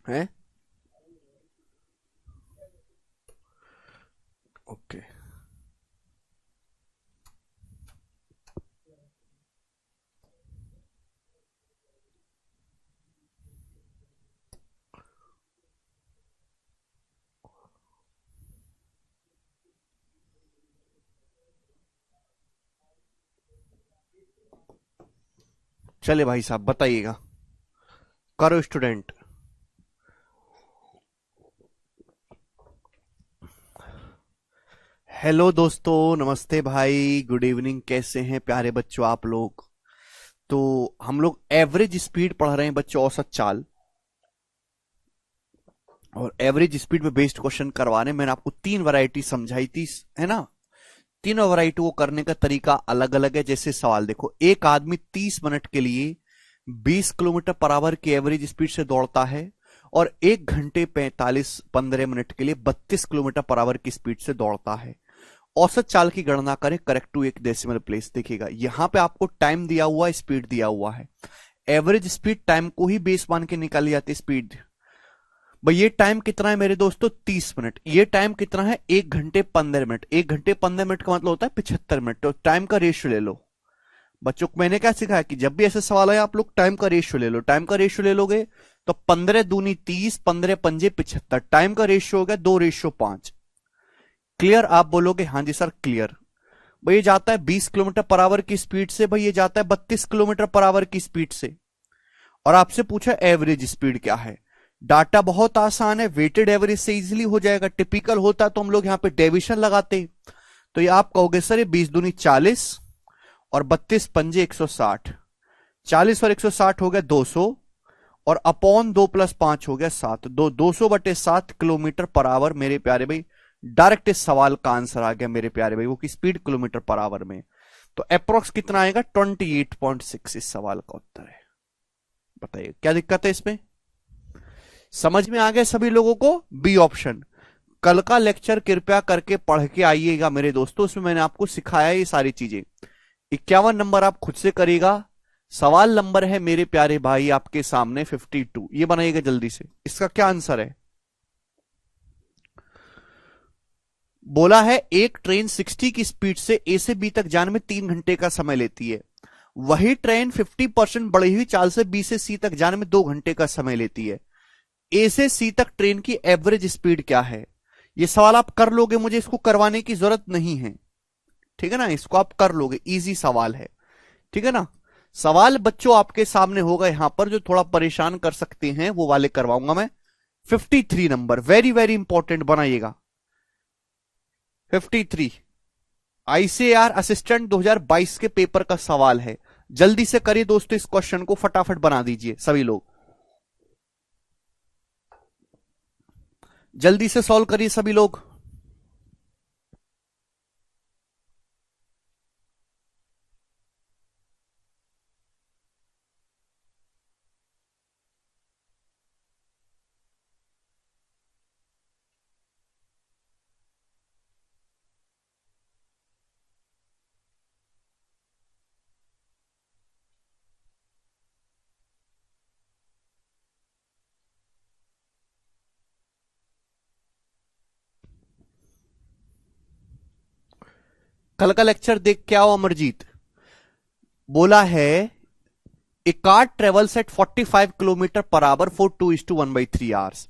है। ओके, चले भाई साहब बताइएगा, करो स्टूडेंट। हेलो दोस्तों, नमस्ते भाई, गुड इवनिंग, कैसे हैं प्यारे बच्चों आप लोग। तो हम लोग एवरेज स्पीड पढ़ रहे हैं बच्चों, औसत चाल, और एवरेज स्पीड पे बेस्ड क्वेश्चन करवाने मैंने आपको तीन वैरायटी समझाई थी, है ना। तीनों वैरायटी को करने का तरीका अलग अलग है। जैसे सवाल देखो, एक आदमी 30 मिनट के लिए 20 किलोमीटर पर आवर की एवरेज स्पीड से दौड़ता है और 1 घंटे 15 मिनट के लिए 32 किलोमीटर पर आवर की स्पीड से दौड़ता है। औसत चाल की गणना करें करेक्ट टू एक डेसिमल प्लेस। देखिएगा यहां पे आपको टाइम दिया हुआ है, स्पीड दिया हुआ है। एवरेज स्पीड टाइम को ही बेस मान के निकाली जाती है स्पीड। भाई ये टाइम कितना है मेरे दोस्तों, 30 मिनट। ये टाइम कितना है, 1 घंटे 15 मिनट। 1 घंटे 15 मिनट का मतलब होता है 75 मिनट। तो टाइम का रेशियो ले लो बच्चों को। मैंने क्या सिखाया कि जब भी ऐसे सवाल आए आप लोग टाइम का रेशियो ले लो। टाइम का रेशियो ले लोगे तो 15 दूनी 30, 15 पंजे 75। टाइम का रेशियो हो गया 2:5। क्लियर? आप बोलोगे हाँ जी सर क्लियर। भाई ये जाता है 20 किलोमीटर पर आवर की स्पीड से, भाई ये जाता है 32 किलोमीटर पर आवर की स्पीड से। और आपसे पूछा एवरेज स्पीड क्या है। डाटा बहुत आसान है, वेटेड एवरेज से इजीली हो जाएगा। टिपिकल होता तो हम लोग यहां पे डेविशन लगाते। तो ये आप कहोगे सर ये 20 दूनी 40 और 32 पंजे 160। 40 और 160 हो गया 200 और अपॉन 2 प्लस 5 हो गया 7। 200/7 किलोमीटर पर आवर मेरे प्यारे भाई। डायरेक्ट इस सवाल का आंसर आ गया मेरे प्यारे भाई, वो की स्पीड किलोमीटर पर आवर में। तो अप्रोक्स कितना आएगा, 28.6 इस सवाल का उत्तर है। बताइए क्या दिक्कत है इसमें, समझ में आ गया सभी लोगों को। B option. कल का लेक्चर कृपया करके पढ़ के आइएगा मेरे दोस्तों, उसमें मैंने आपको सिखाया ये सारी चीजें। 51 नंबर आप खुद से करिएगा। सवाल नंबर है मेरे प्यारे भाई आपके सामने 52, ये बनाइएगा जल्दी से। इसका क्या आंसर है, बोला है एक ट्रेन 60 की स्पीड से ए से बी तक जाने में 3 घंटे का समय लेती है। वही ट्रेन 50% बढ़ी हुई चाल से बी से सी तक जाने में 2 घंटे का समय लेती है। ए से सी तक ट्रेन की एवरेज स्पीड क्या है। ये सवाल आप कर लोगे, मुझे इसको करवाने की जरूरत नहीं है, ठीक है ना। इसको आप कर लोगे, इजी सवाल है, ठीक है ना। सवाल बच्चों आपके सामने होगा यहां पर, जो थोड़ा परेशान कर सकते हैं वो वाले करवाऊंगा मैं। 53 नंबर वेरी वेरी इंपॉर्टेंट, बनाइएगा। 53 आईसीएआर असिस्टेंट 2022 के पेपर का सवाल है। जल्दी से करिए दोस्तों, इस क्वेश्चन को फटाफट बना दीजिए सभी लोग, जल्दी से सॉल्व करिए सभी लोग। कल का लेक्चर देख के आओ अमरजीत। बोला है a car travels at 45 kilometre per hour for 2:1/3 hours.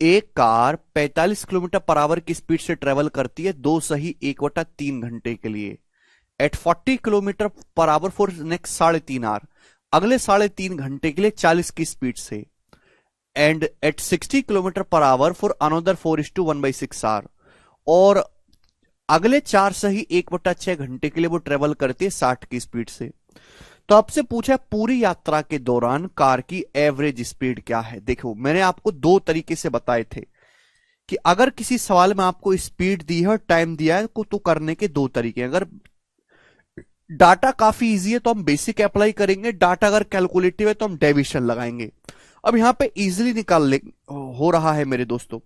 एक कार 45 किलोमीटर पर आवर की स्पीड से ट्रेवल करती है 2 सही 1/3 घंटे के लिए। At 40 kilometre per hour for next 3.5 hour, अगले 3.5 घंटे के लिए 40 की स्पीड से। And at 60 kilometre per hour for another 4:1/6 hour, और अगले 4 सही 1/6 घंटे के लिए वो ट्रेवल करती है 60 की स्पीड से। तो आपसे पूछा पूरी यात्रा के दौरान कार की एवरेज स्पीड क्या है। देखो मैंने आपको दो तरीके से बताए थे कि अगर किसी सवाल में आपको स्पीड दी है और टाइम दिया है तो करने के दो तरीके। अगर डाटा काफी इजी है तो हम बेसिक अप्लाई करेंगे, डाटा अगर कैलकुलेटिव है तो हम डेविएशन लगाएंगे। अब यहां पे इजीली निकाल ले हो रहा है मेरे दोस्तों।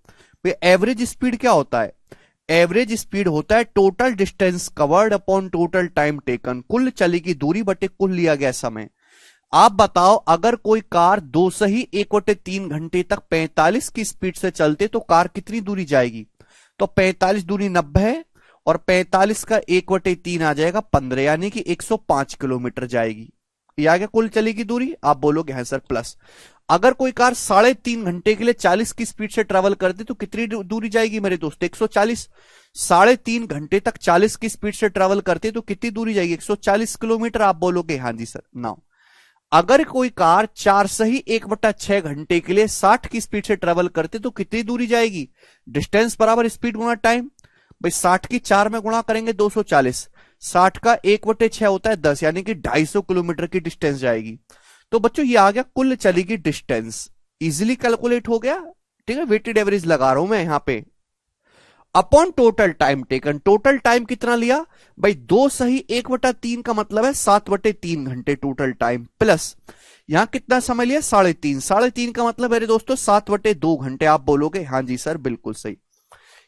एवरेज स्पीड क्या होता है, एवरेज स्पीड होता है total distance covered upon total time taken, कुल चली की दूरी बटे कुल लिया गया समय। आप बताओ, अगर कोई कार 2 सही 1/3 घंटे तक 45 की स्पीड से चलते तो कार कितनी दूरी जाएगी? तो 45 दूरी 90 है, और 45 का 1/3 आ जाएगा 15, यानी कि 105 किलोमीटर जाएगी। ये आ गया कुल चलेगी दूरी। आप बोलोगे हाँ सर प्लस। अगर कोई कार 3.5 घंटे के लिए 40 की स्पीड से ट्रेवल करती तो कितनी दूरी जाएगी मेरे दोस्त? 140। 3.5 घंटे तक 40 की स्पीड से ट्रेवल करते तो कितनी दूरी जाएगी? 140 किलोमीटर। आप बोलोगे हाँ जी सर। नाउ अगर कोई कार 4 सही 1/6 घंटे के लिए 60 की स्पीड से ट्रेवल करते तो कितनी दूरी जाएगी? डिस्टेंस बराबर स्पीड गुणा टाइम। भाई 60 की 4 में गुणा करेंगे 240, 60 का 1/6 होता है 10, यानी कि 250 किलोमीटर की डिस्टेंस जाएगी। तो बच्चों ये आ गया कुल चलेगी डिस्टेंस, इजिली कैलकुलेट हो गया। ठीक है, वेटेड एवरेज लगा रहा हूं मैं यहां पे। Upon total time taken, total time कितना लिया भाई? 2 सही 1/3 का मतलब है 7/3 घंटे टोटल टाइम, प्लस यहां कितना समय लिया? 3.5। 3.5 का मतलब मेरे दोस्तों 7/2 घंटे। आप बोलोगे हाँ जी सर बिल्कुल सही।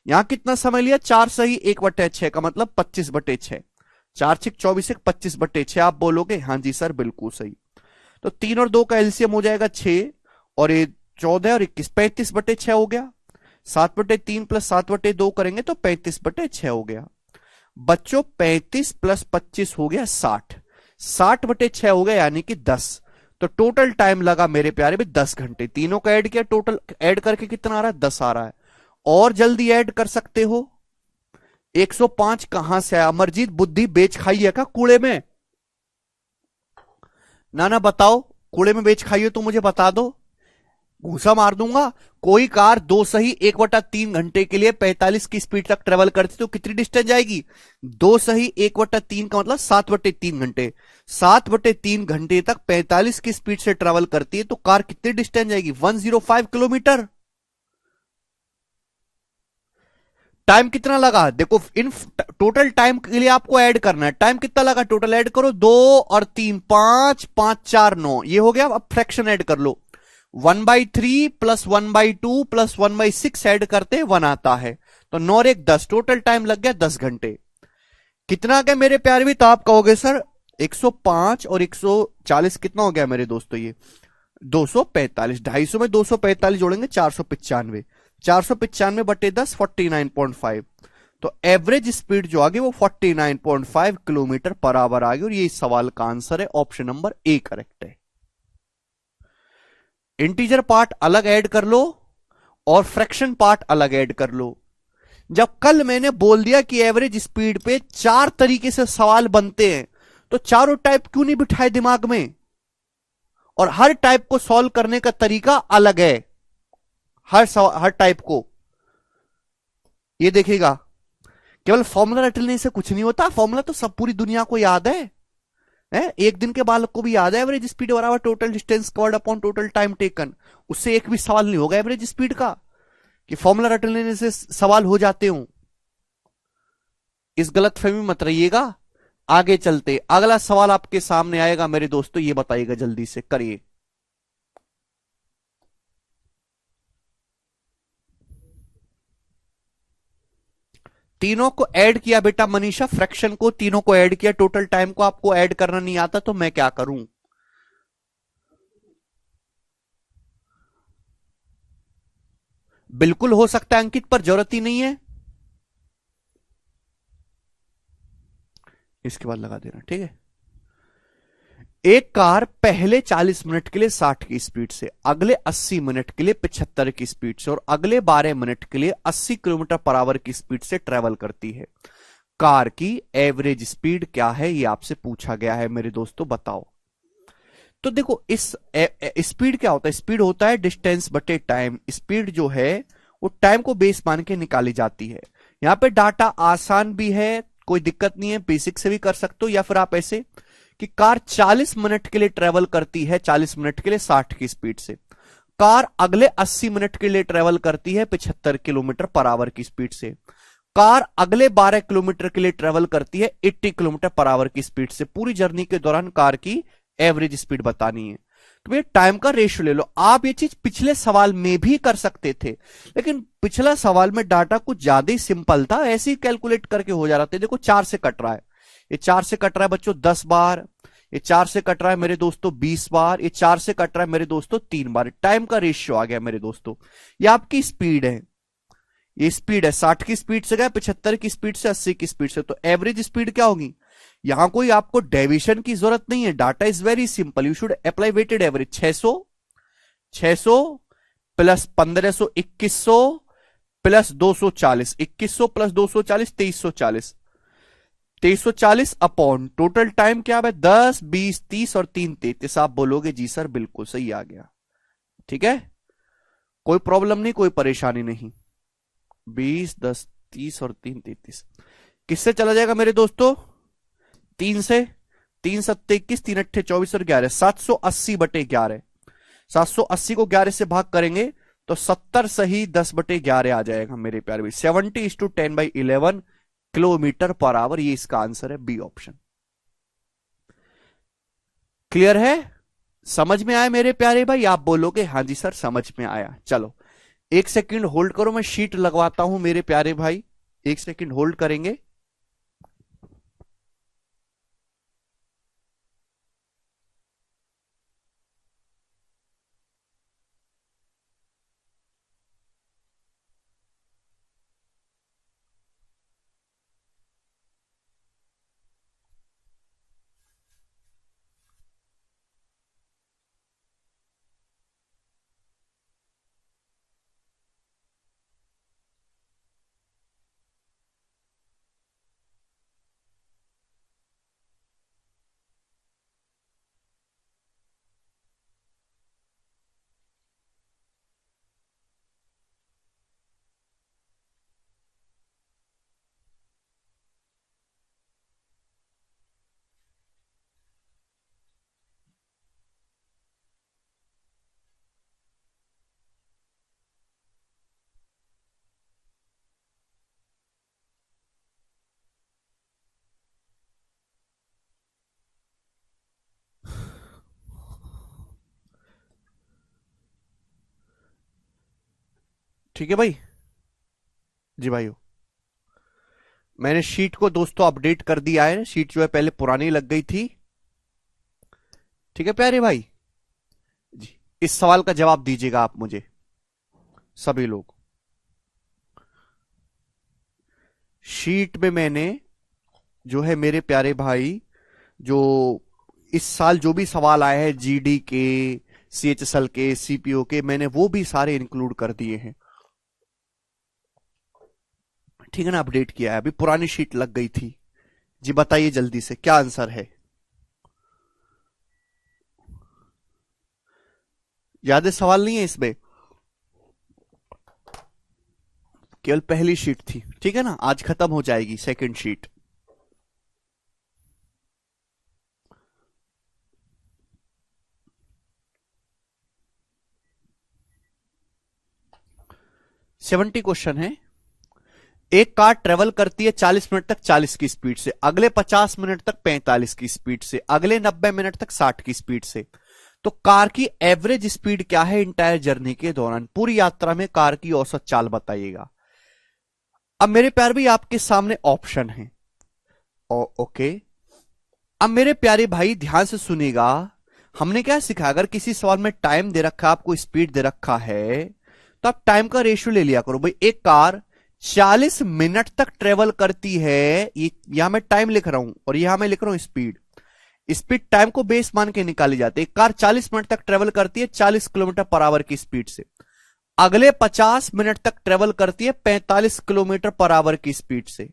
यहां कितना समय लिया? 4 सही 1/6 का मतलब 25/6। 4×6 = 24, 25/6। आप बोलोगे हाँ जी सर बिल्कुल सही। तो 3 और 2 का एलसीएम हो जाएगा 6, और ये 14 और 21, 35/6 हो गया। 7/3 प्लस 7/2 करेंगे तो 35/6 हो गया। बच्चों 35 प्लस 25 हो गया 60, 60/6 हो गया यानी कि 10। तो टोटल टाइम लगा मेरे प्यारे भी 10 घंटे। तीनों का ऐड किया, टोटल ऐड करके कितना आ रहा है? 10 आ रहा है। और जल्दी ऐड कर सकते हो। 105 कहां से आया? अमरजीत बुद्धि बेच खाई है क्या कूड़े में? ना बताओ, कूड़े में बेच खाई हो तो मुझे बता दो, घूसा मार दूंगा। कोई कार 2 सही 1/3 घंटे के लिए 45 की स्पीड तक ट्रेवल करती तो कितनी डिस्टेंस जाएगी? 2 सही 1/3 का मतलब 7/3 घंटे। 7/3 घंटे तक 45 की स्पीड से ट्रेवल करती है तो कार कितनी डिस्टेंस जाएगी? 105 किलोमीटर। टाइम कितना लगा देखो, इन टोटल टाइम के लिए आपको ऐड करना है। टाइम कितना लगा टोटल? ऐड करो, 2 और 3 5, 5 4 9, ये हो गया। अब फ्रैक्शन ऐड कर लो, 1/3 प्लस 1/2 प्लस 1/6 ऐड करते 1 आता है, तो 9 और 1 10, टोटल टाइम लग गया 10 घंटे। कितना आ गया मेरे प्यारे भी? तो आप कहोगे सर 105 और 140 कितना हो गया मेरे दोस्तों? ये 245। 250 में 245 जोड़ेंगे 495, 495/10 49.5। तो एवरेज स्पीड जो आ गई वो 49.5 किलोमीटर पर आवर आ गई, और ये इस सवाल का आंसर है ऑप्शन नंबर ए करेक्ट है। इंटीजर पार्ट अलग ऐड कर लो और फ्रैक्शन पार्ट अलग ऐड कर लो। जब कल मैंने बोल दिया कि एवरेज स्पीड पे 4 तरीके से सवाल बनते हैं, तो चारों टाइप क्यों नहीं बिठाए दिमाग में? और हर टाइप को सॉल्व करने का तरीका अलग है, हर टाइप को। ये देखिएगा, केवल फॉर्मूला रट लेने से कुछ नहीं होता, फॉर्मूला तो सब पूरी दुनिया को याद है। एक दिन के बालक को भी याद है एवरेज स्पीड बराबर total distance covered upon total time taken. उससे एक भी सवाल नहीं होगा एवरेज स्पीड का कि फॉर्मूला रट लेने से सवाल हो जाते हो। इस गलतफहमी मत रहिएगा। आगे चलते, अगला सवाल आपके सामने आएगा मेरे दोस्तों, ये बताइएगा, जल्दी से करिए। तीनों को ऐड किया बेटा मनीषा, फ्रैक्शन को तीनों को ऐड किया, टोटल टाइम को आपको ऐड करना नहीं आता तो मैं क्या करूं? बिल्कुल हो सकता है अंकित, पर जरूरत ही नहीं है। इसके बाद लगा देना, ठीक है। एक कार पहले 40 मिनट के लिए 60 की स्पीड से, अगले 80 मिनट के लिए 75 की स्पीड से और अगले 12 मिनट के लिए 80 किलोमीटर पर आवर की स्पीड से ट्रेवल करती है। कार की एवरेज स्पीड क्या है ये आपसे पूछा गया है मेरे दोस्तों, बताओ। तो देखो इस स्पीड क्या होता है? स्पीड होता है डिस्टेंस बटे टाइम। स्पीड जो है वो टाइम को बेस मान के निकाली जाती है। यहां पे डाटा आसान भी है, कोई दिक्कत नहीं है, बेसिक से भी कर सकते हो, या फिर आप ऐसे कि कार 40 मिनट के लिए ट्रेवल करती है, 40 मिनट के लिए 60 की स्पीड से। कार अगले 80 मिनट के लिए ट्रेवल करती है 75 किलोमीटर पर आवर की स्पीड से। कार अगले 12 किलोमीटर के लिए ट्रेवल करती है 80 किलोमीटर पर आवर की स्पीड से। पूरी जर्नी के दौरान कार की एवरेज स्पीड बतानी है। तो ये टाइम का रेशियो ले लो। आप ये चीज पिछले सवाल में भी कर सकते थे, लेकिन पिछला सवाल में डाटा कुछ ज्यादा ही सिंपल था, ऐसे ही कैलकुलेट करके हो जा रहा था। देखो 4 से कट रहा है, ये 4 से कट रहा है बच्चों 10 बार, ये 4 से कट रहा है मेरे दोस्तों 20 बार, ये 4 से कट रहा है मेरे दोस्तों 3 बार। टाइम का रेशियो आ गया मेरे दोस्तों। ये आपकी स्पीड है, ये स्पीड है 60 की स्पीड से गया 75 की स्पीड से 80 की स्पीड से। तो एवरेज स्पीड क्या होगी? यहां कोई आपको डेविएशन की जरूरत नहीं है, data is very simple, you should apply weighted average. 600 plus 1500 2100 plus 240, 2100 plus 240 2340, 2340 upon total time क्या है 10 20 30 और 3 33। आप बोलोगे जी सर बिल्कुल सही आ गया, ठीक है, कोई प्रॉब्लम नहीं, कोई परेशानी नहीं। 20 10 30 और 3 33 किससे चला जाएगा मेरे दोस्तों? 3 से, 3 सत्ते 21, 3 अट्ठे 24 और 11, 780 बटे 11। 780 को 11 से भाग करेंगे तो 70 सही 10 बटे 11 आ जाएगा मेरे प्यारे भाई। 70:10/11 किलोमीटर पर आवर, ये इसका आंसर है बी ऑप्शन। क्लियर है? समझ में आया मेरे प्यारे भाई? आप बोलोगे हाँ जी सर समझ में आया। चलो एक सेकंड होल्ड करो, मैं शीट लगवाता हूं मेरे प्यारे भाई, एक सेकंड होल्ड करेंगे। ठीक है भाई, जी भाइयों मैंने शीट को दोस्तों अपडेट कर दिया है, शीट जो है पहले पुरानी लग गई थी। ठीक है प्यारे भाई जी, इस सवाल का जवाब दीजिएगा आप मुझे सभी लोग। शीट में मैंने जो है मेरे प्यारे भाई, जो इस साल जो भी सवाल आए हैं जीडी के, सीएचएसएल के, सीपीओ के, मैंने वो भी सारे इंक्लूड कर दिए हैं। ठीक है ना, अपडेट किया है, अभी पुरानी शीट लग गई थी। जी बताइए जल्दी से क्या आंसर है? ज्यादा सवाल नहीं है इसमें, केवल पहली शीट थी। ठीक है ना, आज खत्म हो जाएगी सेकंड शीट। सेवेंटी क्वेश्चन है। एक कार ट्रेवल करती है 40 मिनट तक 40 की स्पीड से, अगले 50 मिनट तक 45 की स्पीड से, अगले 90 मिनट तक 60 की स्पीड से। तो कार की एवरेज स्पीड क्या है इंटायर जर्नी के दौरान? पूरी यात्रा में कार की औसत चाल बताइएगा। अब मेरे प्यारे भाई आपके सामने ऑप्शन है, ओके। अब मेरे प्यारे भाई ध्यान से सुनिएगा, हमने क्या सीखा, अगर किसी सवाल में टाइम दे रखा है, आपको स्पीड दे रखा है, तो आप टाइम का रेशियो ले लिया करो भाई। एक कार 40 मिनट तक ट्रेवल करती है, ये यहां मैं टाइम लिख रहा हूं और यहां मैं लिख रहा हूं स्पीड। स्पीड टाइम को बेस मान के निकाली जाती है। एक कार 40 मिनट तक ट्रेवल करती है 40 किलोमीटर पर आवर की स्पीड से, अगले 50 मिनट तक ट्रेवल करती है 45 किलोमीटर पर आवर की स्पीड से,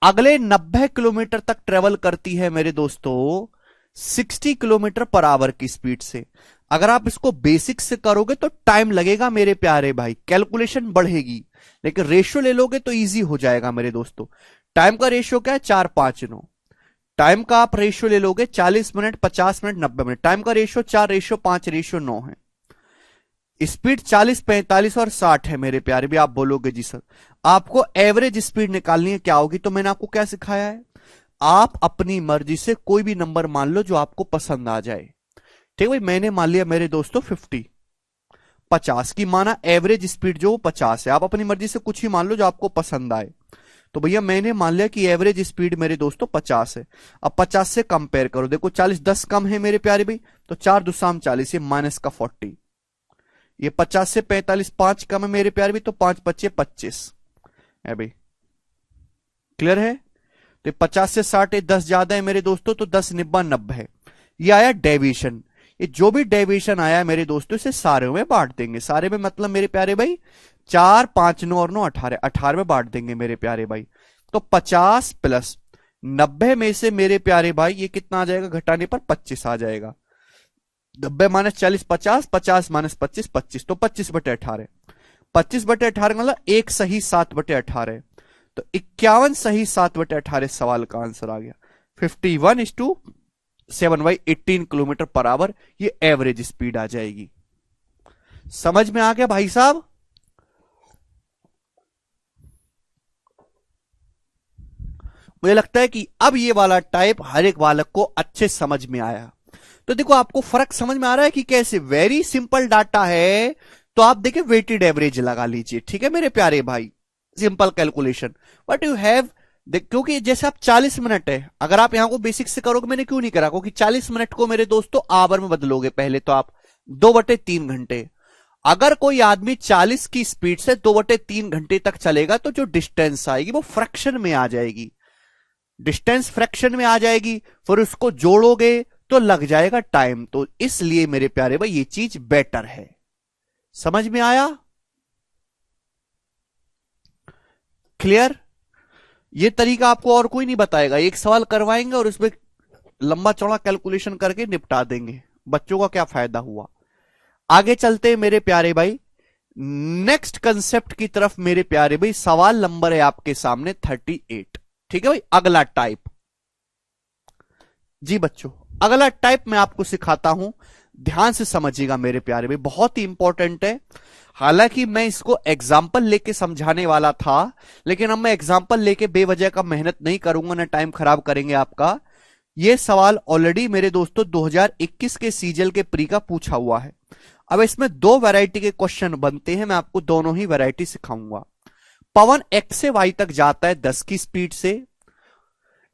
अगले 90 किलोमीटर तक ट्रेवल करती है मेरे दोस्तों 60 किलोमीटर पर आवर की स्पीड से। अगर आप इसको बेसिक से करोगे तो टाइम लगेगा मेरे प्यारे भाई, कैलकुलेशन बढ़ेगी, लेकिन रेशियो ले लोगे तो इजी हो जाएगा मेरे दोस्तों। टाइम का रेशियो क्या है? 4-5-9। टाइम का आप रेशियो ले लोगे 40 मिनट 50 मिनट 90 मिनट, टाइम का रेशियो 4:5:9 है। स्पीड 40 45 और 60 है मेरे प्यारे भी। आप बोलोगे जी सर आपको एवरेज स्पीड निकालनी है, क्या होगी? तो मैंने आपको क्या सिखाया है, आप अपनी मर्जी से कोई भी नंबर मान लो जो आपको पसंद आ जाए। ठीक भाई, मैंने मान लिया मेरे दोस्तों 50, 50 की माना एवरेज स्पीड जो 50 है, आप अपनी मर्जी से कुछ ही मान लो जो आपको पसंद आए। तो भैया मैंने मान लिया कि एवरेज स्पीड मेरे दोस्तों 50 है। अब 50 से कंपेयर करो, देखो 40 10 कम है मेरे प्यारे भाई, तो 4 दूसाम 40, ये माइनस का 40। ये 50 से 45 5 कम है मेरे प्यारे भाई, तो 5 25 25 है भाई। क्लियर है? तो 50 से 60 है, 10 ज्यादा है मेरे दोस्तों, तो 10 निब्बा 90 है। ये आया डेविएशन। ये जो भी डेविएशन आया मेरे दोस्तों इसे सारे में बांट देंगे। सारे में मतलब मेरे प्यारे भाई 4 5 9 और 9 18, 18 में बांट देंगे मेरे प्यारे भाई। तो 50 प्लस 90 में से मेरे प्यारे भाई ये कितना आ जाएगा, घटाने पर 25 आ जाएगा। 90 माइनस 40 50, 50 माइनस 25 25, तो 25/18। 25/18 मतलब एक सही 7/18, तो 51 सही 7/18 सवाल का आंसर आ गया। 51:7/18 किलोमीटर पर आवर ये एवरेज स्पीड आ जाएगी। समझ में आ गया भाई साहब? मुझे लगता है कि अब ये वाला टाइप हर एक बालक को अच्छे समझ में आया। तो देखो आपको फर्क समझ में आ रहा है कि कैसे वेरी सिंपल डाटा है, तो आप देखिए वेटेड एवरेज लगा लीजिए। ठीक है मेरे प्यारे भाई, simple calculation but you have, क्योंकि जैसे आप 40 मिनट है, अगर आप यहां को बेसिक से करोगे, मैंने क्यों नहीं करा, क्योंकि 40 मिनट को मेरे दोस्तों आवर में बदलोगे पहले, तो आप 2/3 घंटे। अगर कोई आदमी 40 की स्पीड से 2/3 घंटे तक चलेगा तो जो डिस्टेंस आएगी वो फ्रैक्शन में आ जाएगी। डिस्टेंस फ्रैक्शन में आ जाएगी, फिर उसको जोड़ोगे तो लग जाएगा टाइम। तो इसलिए मेरे प्यारे भाई ये चीज बेटर है। समझ में आया? क्लियर? ये तरीका आपको और कोई नहीं बताएगा, एक सवाल करवाएंगे और उसमें लंबा चौड़ा कैलकुलेशन करके निपटा देंगे। बच्चों का क्या फायदा हुआ। आगे चलते हैं मेरे प्यारे भाई नेक्स्ट कंसेप्ट की तरफ। मेरे प्यारे भाई सवाल नंबर है आपके सामने 38। ठीक है भाई, अगला टाइप। जी बच्चों, अगला टाइप मैं आपको सिखाता हूं, ध्यान से समझिएगा मेरे प्यारे भाई, बहुत ही इंपॉर्टेंट है। हालांकि मैं इसको एग्जाम्पल लेके समझाने वाला था, लेकिन अब मैं एग्जाम्पल लेके बेवजह का मेहनत नहीं करूंगा, ना टाइम खराब करेंगे आपका। यह सवाल ऑलरेडी मेरे दोस्तों 2021 के सीजल के प्री का पूछा हुआ है। अब इसमें 2 वैरायटी के क्वेश्चन बनते हैं, मैं आपको दोनों ही वैरायटी सिखाऊंगा। पवन x से y तक जाता है 10 की स्पीड से।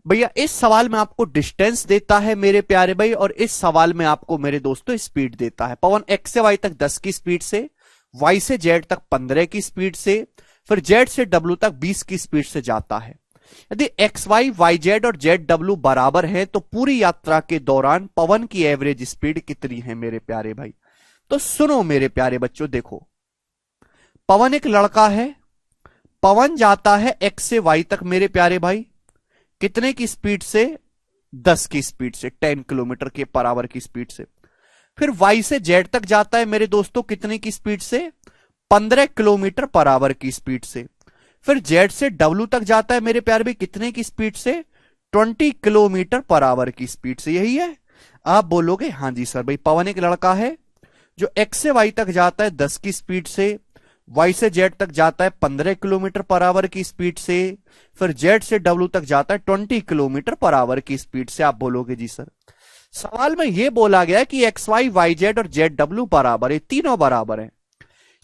भैया इस सवाल में आपको डिस्टेंस देता है मेरे प्यारे भाई, और इस सवाल में आपको मेरे दोस्तों स्पीड देता है। पवन x से y तक 10 की स्पीड से, y से z तक 15 की स्पीड से, फिर z से w तक 20 की स्पीड से जाता है। यदि xy yz और zw बराबर है तो पूरी यात्रा के दौरान पवन की एवरेज स्पीड कितनी है मेरे प्यारे भाई। तो सुनो मेरे प्यारे बच्चों, देखो पवन एक लड़का है, पवन जाता है x से y तक मेरे प्यारे भाई, कितने की स्पीड से, 10 की स्पीड से, 10 किलोमीटर के पर आवर की स्पीड से। फिर y से z तक जाता है मेरे दोस्तों कितने की स्पीड से, 15 किलोमीटर पर आवर की स्पीड से। फिर z से w तक जाता है मेरे प्यारे भाई कितने की स्पीड से, 20 किलोमीटर पर आवर की स्पीड से। यही है? आप बोलोगे हां जी सर। भाई पवन एक लड़का है जो x से y तक जाता है 10 की स्पीड से, y से z तक जाता है 15 किलोमीटर पर आवर की स्पीड से, फिर z से w तक जाता है 20 किलोमीटर पर आवर की स्पीड से। आप बोलोगे जी सर सवाल में यह बोला गया कि xy yz और zw बराबर है, तीनों बराबर है,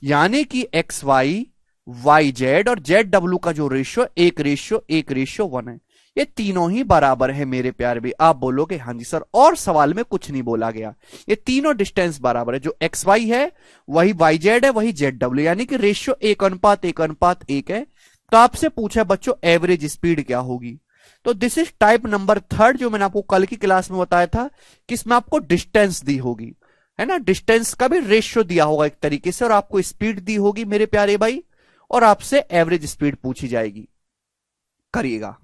यानी कि xy yz और zw का जो रेशियो 1:1:1 है, ये तीनों ही बराबर है मेरे प्यारे भी। आप बोलोगे हाँ जी सर, और सवाल में कुछ नहीं बोला गया, ये तीनों डिस्टेंस बराबर है, जो xy है वही yz है वही zw, यानी कि रेशियो 1:1:1 है। तो आपसे पूछा बच्चों एवरेज स्पीड क्या होगी। तो दिस इज टाइप नंबर 3 जो मैंने आपको कल की क्लास में बताया था कि इसमें आपको डिस्टेंस दी होगी, है ना, डिस्टेंस का भी रेशियो दिया होगा एक तरीके से, और आपको स्पीड दी होगी मेरे प्यारे भाई, और आपसे एवरेज स्पीड पूछी जाएगी। करिएगा।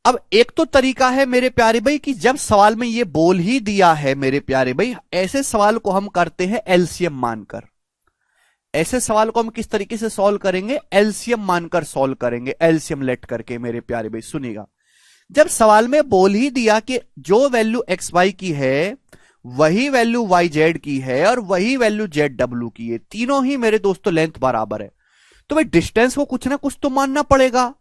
अब एक तो तरीका है मेरे प्यारे भाई कि जब सवाल में ये बोल ही दिया है मेरे प्यारे भाई, ऐसे सवाल को हम करते हैं एलसीएम मानकर। ऐसे सवाल को हम किस तरीके से सॉल्व करेंगे, एलसीएम मानकर सॉल्व करेंगे, एलसीएम लेट करके मेरे प्यारे भाई। सुनिएगा, जब सवाल में बोल ही दिया कि जो वैल्यू एक्स वाई की है वही वैल्यू वाई जेड की है और वही वैल्यू जेड डब्ल्यू की है, तीनों ही मेरे दोस्तों लेंथ बराबर है, तो भाई डिस्टेंस को कुछ ना कुछ तो मानना पड़ेगा।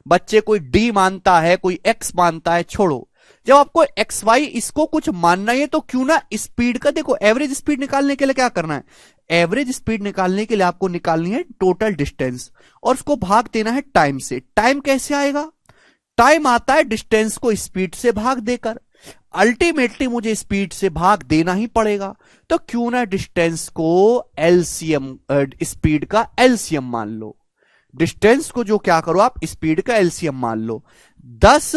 बच्चे कोई डी मानता है कोई एक्स मानता है, छोड़ो, जब आपको एक्स वाई इसको कुछ मानना है तो क्यों ना स्पीड का, देखो एवरेज स्पीड निकालने के लिए क्या करना है, एवरेज स्पीड निकालने के लिए आपको निकालनी है टोटल डिस्टेंस और उसको भाग देना है टाइम से। टाइम कैसे आएगा, टाइम आता है डिस्टेंस को स्पीड से भाग देकर, अल्टीमेटली मुझे स्पीड से भाग देना ही पड़ेगा, तो क्यों ना डिस्टेंस को एलसीएम, स्पीड का एलसीएम मान लो। डिस्टेंस को जो क्या करो आप, स्पीड का एलसीएम मान लो। 10,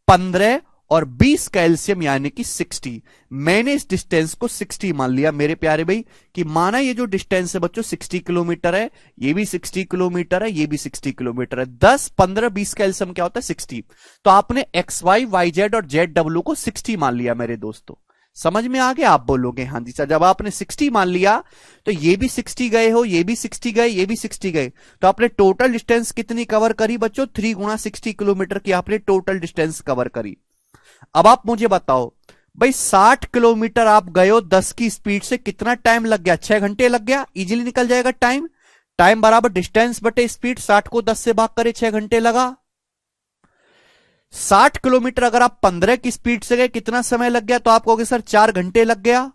15 और 20 का एलसीएम यानी कि 60। मैंने इस डिस्टेंस को 60 मान लिया मेरे प्यारे भाई, कि माना ये जो डिस्टेंस है बच्चों 60 किलोमीटर है, ये भी 60 किलोमीटर है, ये भी 60 किलोमीटर है। 10, 15, 20 का एलसीएम क्या होता है 60। तो आपने एक्स वाई, वाई जेड और जेड डब्ल्यू को 60 मान लिया मेरे दोस्तों। समझ में आ गया, आप बोलोगे हाँ जी सर। जब आपने 60 मान लिया तो ये भी 60 गए हो, ये भी 60 गए, ये भी 60 गए, तो आपने टोटल डिस्टेंस कितनी कवर करी बच्चों, 3 गुणा 60 किलोमीटर की आपने टोटल डिस्टेंस कवर करी। अब आप मुझे बताओ भाई 60 किलोमीटर आप गए हो 10 की स्पीड से, कितना टाइम लग गया, 6 घंटे लग गया, इजीली निकल जाएगा टाइम। टाइम बराबर डिस्टेंस बटे स्पीड, 60 को 10 से भाग करे 6 घंटे लगा। 60 किलोमीटर अगर आप 15 की स्पीड से गए कितना समय लग गया, तो आप कहोगे सर 4 घंटे लग गया।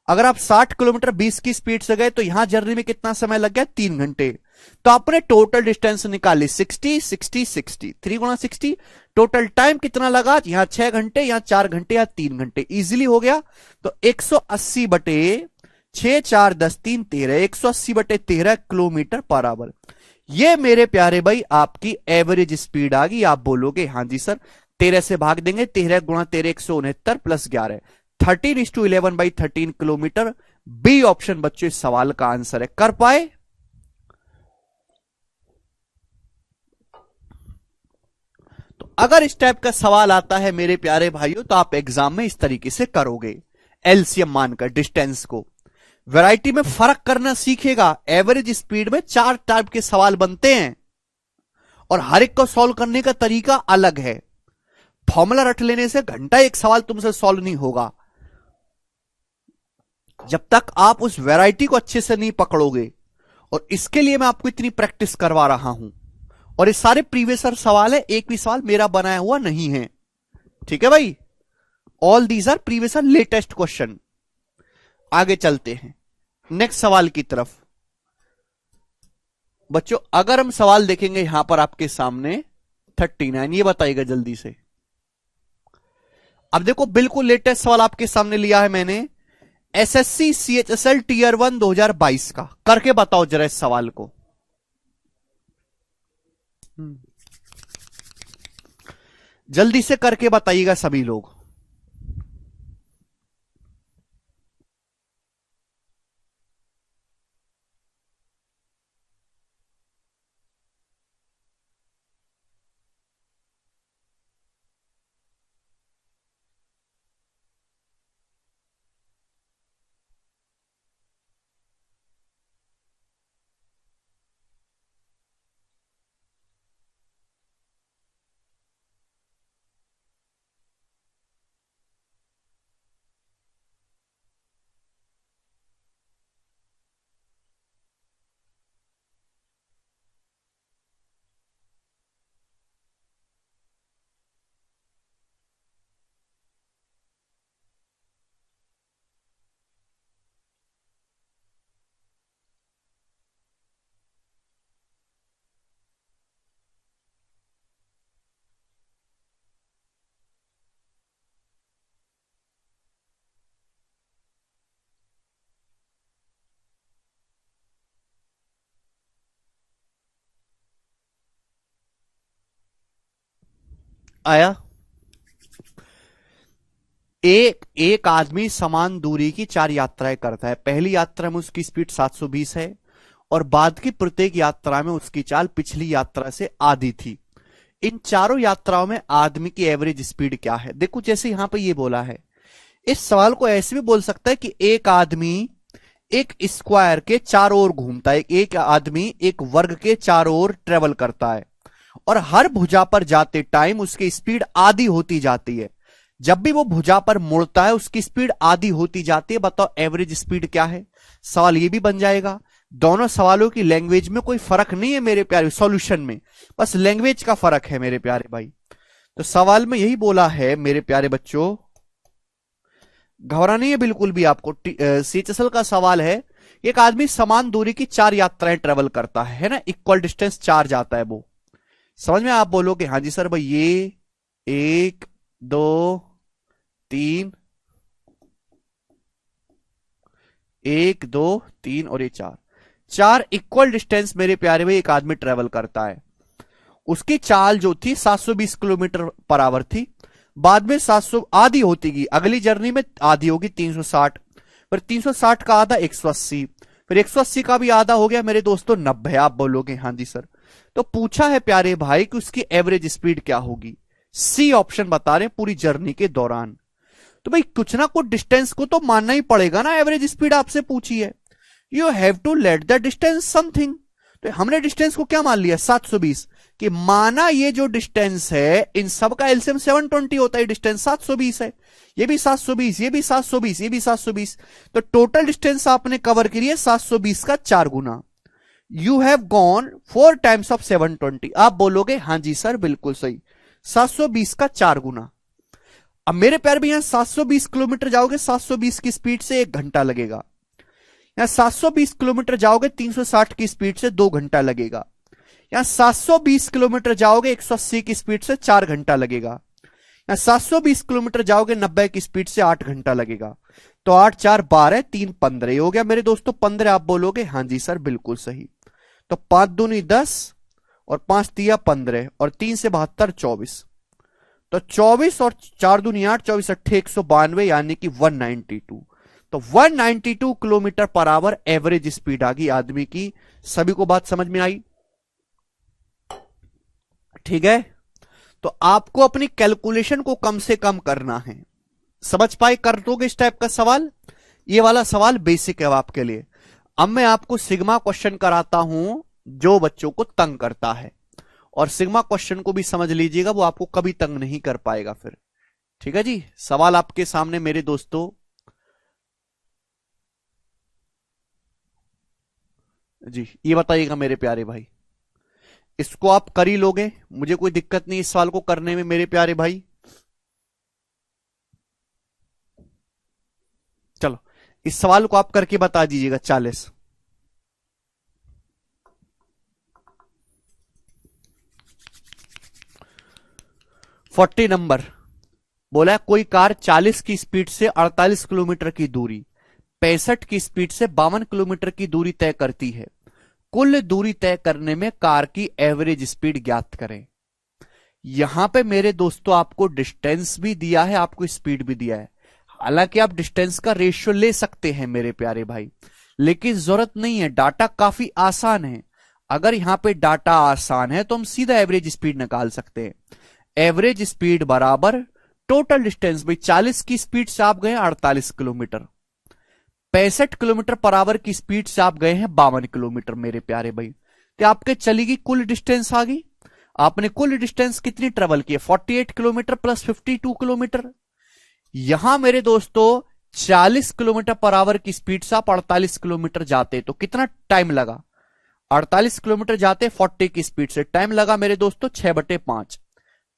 अगर आप 60 किलोमीटर 20 की स्पीड से गए तो यहां जर्नी में कितना समय लग गया, 3 घंटे। तो आपने टोटल डिस्टेंस निकाली 60, 60, 60, 3 गुणा 60। टोटल टाइम कितना लगा, यहां 6 घंटे, यहां 4 घंटे, या 3 घंटे, इजीली हो गया। तो 180 बटे 6, 4, 10, 3, 13, 180 बटे 13 किलोमीटर पर आवर। ये मेरे प्यारे भाई आपकी एवरेज स्पीड आ गई। आप बोलोगे हाँ जी सर, 13 से भाग देंगे, 13 गुणा 13 169 प्लस 11, 13:11/13 किलोमीटर। बी ऑप्शन बच्चों इस सवाल का आंसर है। कर पाए? तो अगर इस टाइप का सवाल आता है मेरे प्यारे भाइयों तो आप एग्जाम में इस तरीके से करोगे, एलसीएम मानकर डिस्टेंस को। वैरायटी में फर्क करना सीखेगा। एवरेज स्पीड में 4 टाइप के सवाल बनते हैं और हर एक को सॉल्व करने का तरीका अलग है। फॉर्मूला रट लेने से घंटा एक सवाल तुमसे सॉल्व नहीं होगा जब तक आप उस वैरायटी को अच्छे से नहीं पकड़ोगे। और इसके लिए मैं आपको इतनी प्रैक्टिस करवा रहा हूं। और ये सारे प्रीवियस सवाल है, एक भी सवाल मेरा बनाया हुआ नहीं है, ठीक है भाई। All these our previous latest question. आगे चलते हैं नेक्स्ट सवाल की तरफ। बच्चों अगर हम सवाल देखेंगे यहां पर आपके सामने 39, ये बताइएगा जल्दी से। अब देखो बिल्कुल लेटेस्ट सवाल आपके सामने लिया है मैंने, एसएससी सीएचएसएल टीयर 1 2022 का। करके बताओ जरा इस सवाल को। जल्दी से करके बताइएगा सभी लोग। आया? एक आदमी समान दूरी की 4 यात्राएं करता है। पहली यात्रा में उसकी स्पीड 720 है और बाद की प्रत्येक यात्रा में उसकी चाल पिछली यात्रा से आधी थी। इन चारों यात्राओं में आदमी की एवरेज स्पीड क्या है? देखो जैसे यहां पे ये बोला है, इस सवाल को ऐसे भी बोल सकता है कि एक आदमी एक स्क्वायर के चारों ओर घूमता है, एक आदमी एक वर्ग के चारों ओर ट्रेवल करता है और हर भुजा पर जाते टाइम उसकी स्पीड आधी होती जाती है। जब भी वो भुजा पर मुड़ता है उसकी स्पीड आधी होती जाती है। बताओ एवरेज स्पीड क्या है? सवाल ये भी बन जाएगा। दोनों सवालों की लैंग्वेज में कोई फर्क नहीं है मेरे प्यारे, सॉल्यूशन में बस लैंग्वेज का फर्क है मेरे प्यारे भाई। तो सवाल में यही बोला है मेरे प्यारे बच्चों, घबराना नहीं है बिल्कुल भी आपको। सीएचएसएल का सवाल है, एक आदमी समान दूरी की 4 यात्राएं ट्रेवल करता है ना, इक्वल डिस्टेंस 4 जाता है वो। समझ में? आप बोलोगे हाँ जी सर भाई, ये 1 2 3, 1 2 3 और ये 4, 4 इक्वल डिस्टेंस मेरे प्यारे भाई एक आदमी ट्रेवल करता है। उसकी चाल जो थी 720 किलोमीटर पर आवर थी, बाद में 700 आधी होती गई, अगली जर्नी में आधी होगी 360, फिर 360 का आधा 180, फिर 180 का भी आधा हो गया मेरे दोस्तों 90। आप बोलोगे हाँ जी सर। तो पूछा है प्यारे भाई कि उसकी एवरेज स्पीड क्या होगी, सी ऑप्शन बता रहे हैं पूरी जर्नी के दौरान। तो भाई कुछ ना कुछ डिस्टेंस को तो मानना ही पड़ेगा ना, एवरेज स्पीड आपसे पूछी है, you have to let the distance something. तो हमने डिस्टेंस को क्या मान लिया 720, कि माना ये जो डिस्टेंस है इन सब का एलसीएम 720 होता है, डिस्टेंस 720 है, ये भी 720, ये भी 720, ये भी 720, तो टोटल डिस्टेंस आपने कवर करी है 720 का 4 गुना। You have gone 4 times of 720। आप बोलोगे हाँ जी सर बिल्कुल सही, 720 का 4 गुना। अब मेरे प्यार भी यहां 720 किलोमीटर जाओगे 720 की स्पीड से 1 घंटा लगेगा, यहां 720 किलोमीटर जाओगे 360 की स्पीड से 2 घंटा लगेगा, यहां 720 किलोमीटर जाओगे 180 की स्पीड से 4 घंटा लगेगा, यहां 720 किलोमीटर जाओगे 90 की स्पीड से 8 घंटा लगेगा। तो 8 4 12, 3 15 हो गया मेरे दोस्तों 15। आप बोलोगे हाँ जी सर बिल्कुल सही। तो 5 दूनी 10 और 5 तिया 15 और 3 से 72 24, तो 24 और 4 दूनी 8, 24 अट्ठे 192 यानी कि 192। तो 192 kilometre per our average speed आ गई आदमी की। सभी को बात समझ में आई? ठीक है, तो आपको अपनी कैलकुलेशन को कम से कम करना है। समझ पाए? कर दोगे इस टाइप का सवाल? ये वाला सवाल बेसिक है आपके लिए। अब मैं आपको सिग्मा क्वेश्चन कराता हूं जो बच्चों को तंग करता है, और सिग्मा क्वेश्चन को भी समझ लीजिएगा, वो आपको कभी तंग नहीं कर पाएगा फिर। ठीक है जी, सवाल आपके सामने मेरे दोस्तों। जी ये बताइएगा मेरे प्यारे भाई, इसको आप कर ही लोगे, मुझे कोई दिक्कत नहीं इस सवाल को करने में मेरे प्यारे भाई। चलो इस सवाल को आप करके बता दीजिएगा। 40 नंबर बोला है, कोई कार 40 की स्पीड से 48 किलोमीटर की दूरी 65 की स्पीड से 52 किलोमीटर की दूरी तय करती है। कुल दूरी तय करने में कार की एवरेज स्पीड ज्ञात करें। यहां पे मेरे दोस्तों आपको डिस्टेंस भी दिया है, आपको स्पीड भी दिया है। हालांकि आप डिस्टेंस का रेशियो ले सकते हैं मेरे प्यारे भाई, लेकिन जरूरत नहीं है, डाटा काफी आसान है। अगर यहां पे डाटा आसान है तो हम सीधा एवरेज स्पीड निकाल सकते हैं। एवरेज स्पीड बराबर टोटल डिस्टेंस। भाई 40 की स्पीड से आप गए 48 किलोमीटर, 65 किलोमीटर पर आवर की स्पीड से आप गए हैं 52 किलोमीटर मेरे प्यारे भाई। तो आपके चलेगी कुल डिस्टेंस आ गई। आपने कुल डिस्टेंस कितनी ट्रेवल की है 48 किलोमीटर प्लस 52 किलोमीटर। यहां मेरे दोस्तों 40 किलोमीटर पर आवर की स्पीड से आप 48 किलोमीटर जाते तो कितना टाइम लगा? 48 किलोमीटर जाते 40 की स्पीड से टाइम लगा मेरे दोस्तों 6/5,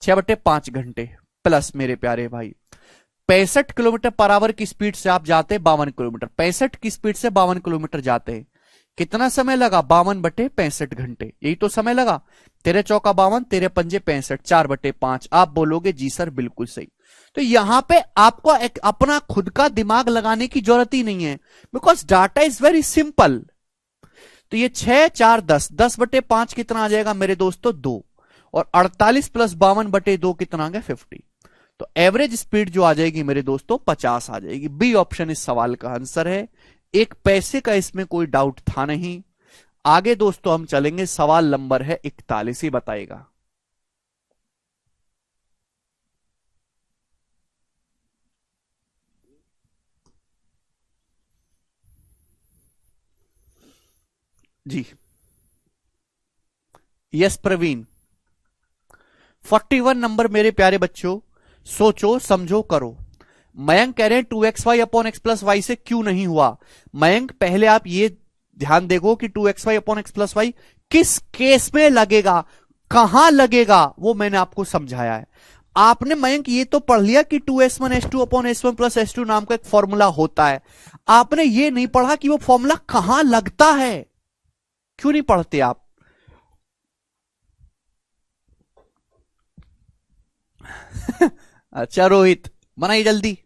6/5 घंटे प्लस मेरे प्यारे भाई 65 किलोमीटर पर आवर की स्पीड से आप जाते 52 किलोमीटर, 65 की स्पीड से 52 किलोमीटर जाते हैं, कितना समय लगा? 52/65 घंटे, यही तो समय लगा। 13 चौका 52, 13 पंजे 65, 4/5। आप बोलोगे जी सर बिल्कुल सही। तो यहां पे आपको एक अपना खुद का दिमाग लगाने की जरूरत ही नहीं है, because data is very simple. तो ये 6 4 10, 10/5 कितना आ जाएगा मेरे दोस्तों 2, और 48 प्लस 52/2 कितना आ गया 50। तो एवरेज स्पीड जो आ जाएगी मेरे दोस्तों 50 आ जाएगी। बी ऑप्शन इस सवाल का आंसर है। एक पैसे का इसमें कोई डाउट था नहीं। आगे दोस्तों हम चलेंगे, सवाल नंबर है 41, ही बताएगा। जी यस प्रवीण। 41 नंबर मेरे प्यारे बच्चों, सोचो समझो करो। मयंक कह रहे हैं 2xy upon X plus Y से क्यों नहीं हुआ? मयंक पहले आप ये ध्यान देखो कि 2xy upon X plus Y किस केस में लगेगा, कहां लगेगा, वो मैंने आपको समझाया है। आपने मयंक ये तो पढ़ लिया कि 2s1 upon s1 plus s2 नाम का एक फॉर्मूला होता है, आपने ये नहीं पढ़ा कि वो फॉर्मूला कहां लगता है। क्यों नहीं पढ़ते आप? अच्छा रोहित, बनाइए जल्दी।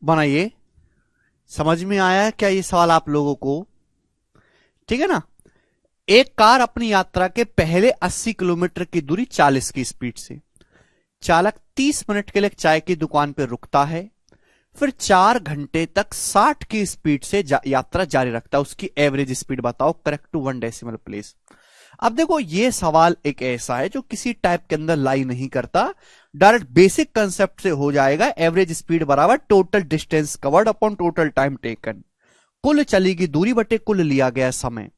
बनाइए। समझ में आया क्या ये सवाल आप लोगों को? ठीक है ना। एक कार अपनी यात्रा के पहले 80 किलोमीटर की दूरी 40 की स्पीड से, चालक 30 मिनट के लिए चाय की दुकान पर रुकता है, फिर 4 घंटे तक 60 की स्पीड से यात्रा जारी रखता है। उसकी एवरेज स्पीड बताओ, करेक्ट टू 1 डेसिमल प्लेस। अब देखो ये सवाल एक ऐसा है जो किसी टाइप के अंदर लाई नहीं करता, डायरेक्ट बेसिक कंसेप्ट से हो जाएगा। एवरेज स्पीड बराबर total distance covered upon total time taken, कुल चली गई दूरी बटे कुल लिया गया समय।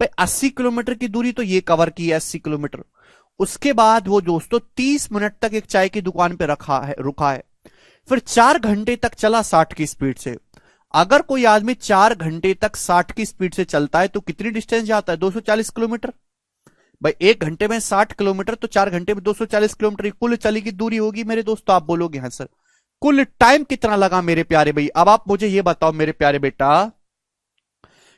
भाई 80 किलोमीटर की दूरी तो ये कवर की है 80 किलोमीटर। उसके बाद वो दोस्तों 30 मिनट तक एक चाय की दुकान पे रुका है, फिर 4 घंटे तक चला 60 की स्पीड से। अगर कोई आदमी 4 घंटे तक 60 की स्पीड से चलता है तो कितनी डिस्टेंस जाता है? 240 किलोमीटर। भाई 1 घंटे में 60 किलोमीटर तो 4 घंटे में 240 किलोमीटर कुल चली की दूरी होगी मेरे दोस्तों। आप बोलोगे हाँ सर। कुल टाइम कितना लगा मेरे प्यारे भाई? अब आप मुझे ये बताओ मेरे प्यारे बेटा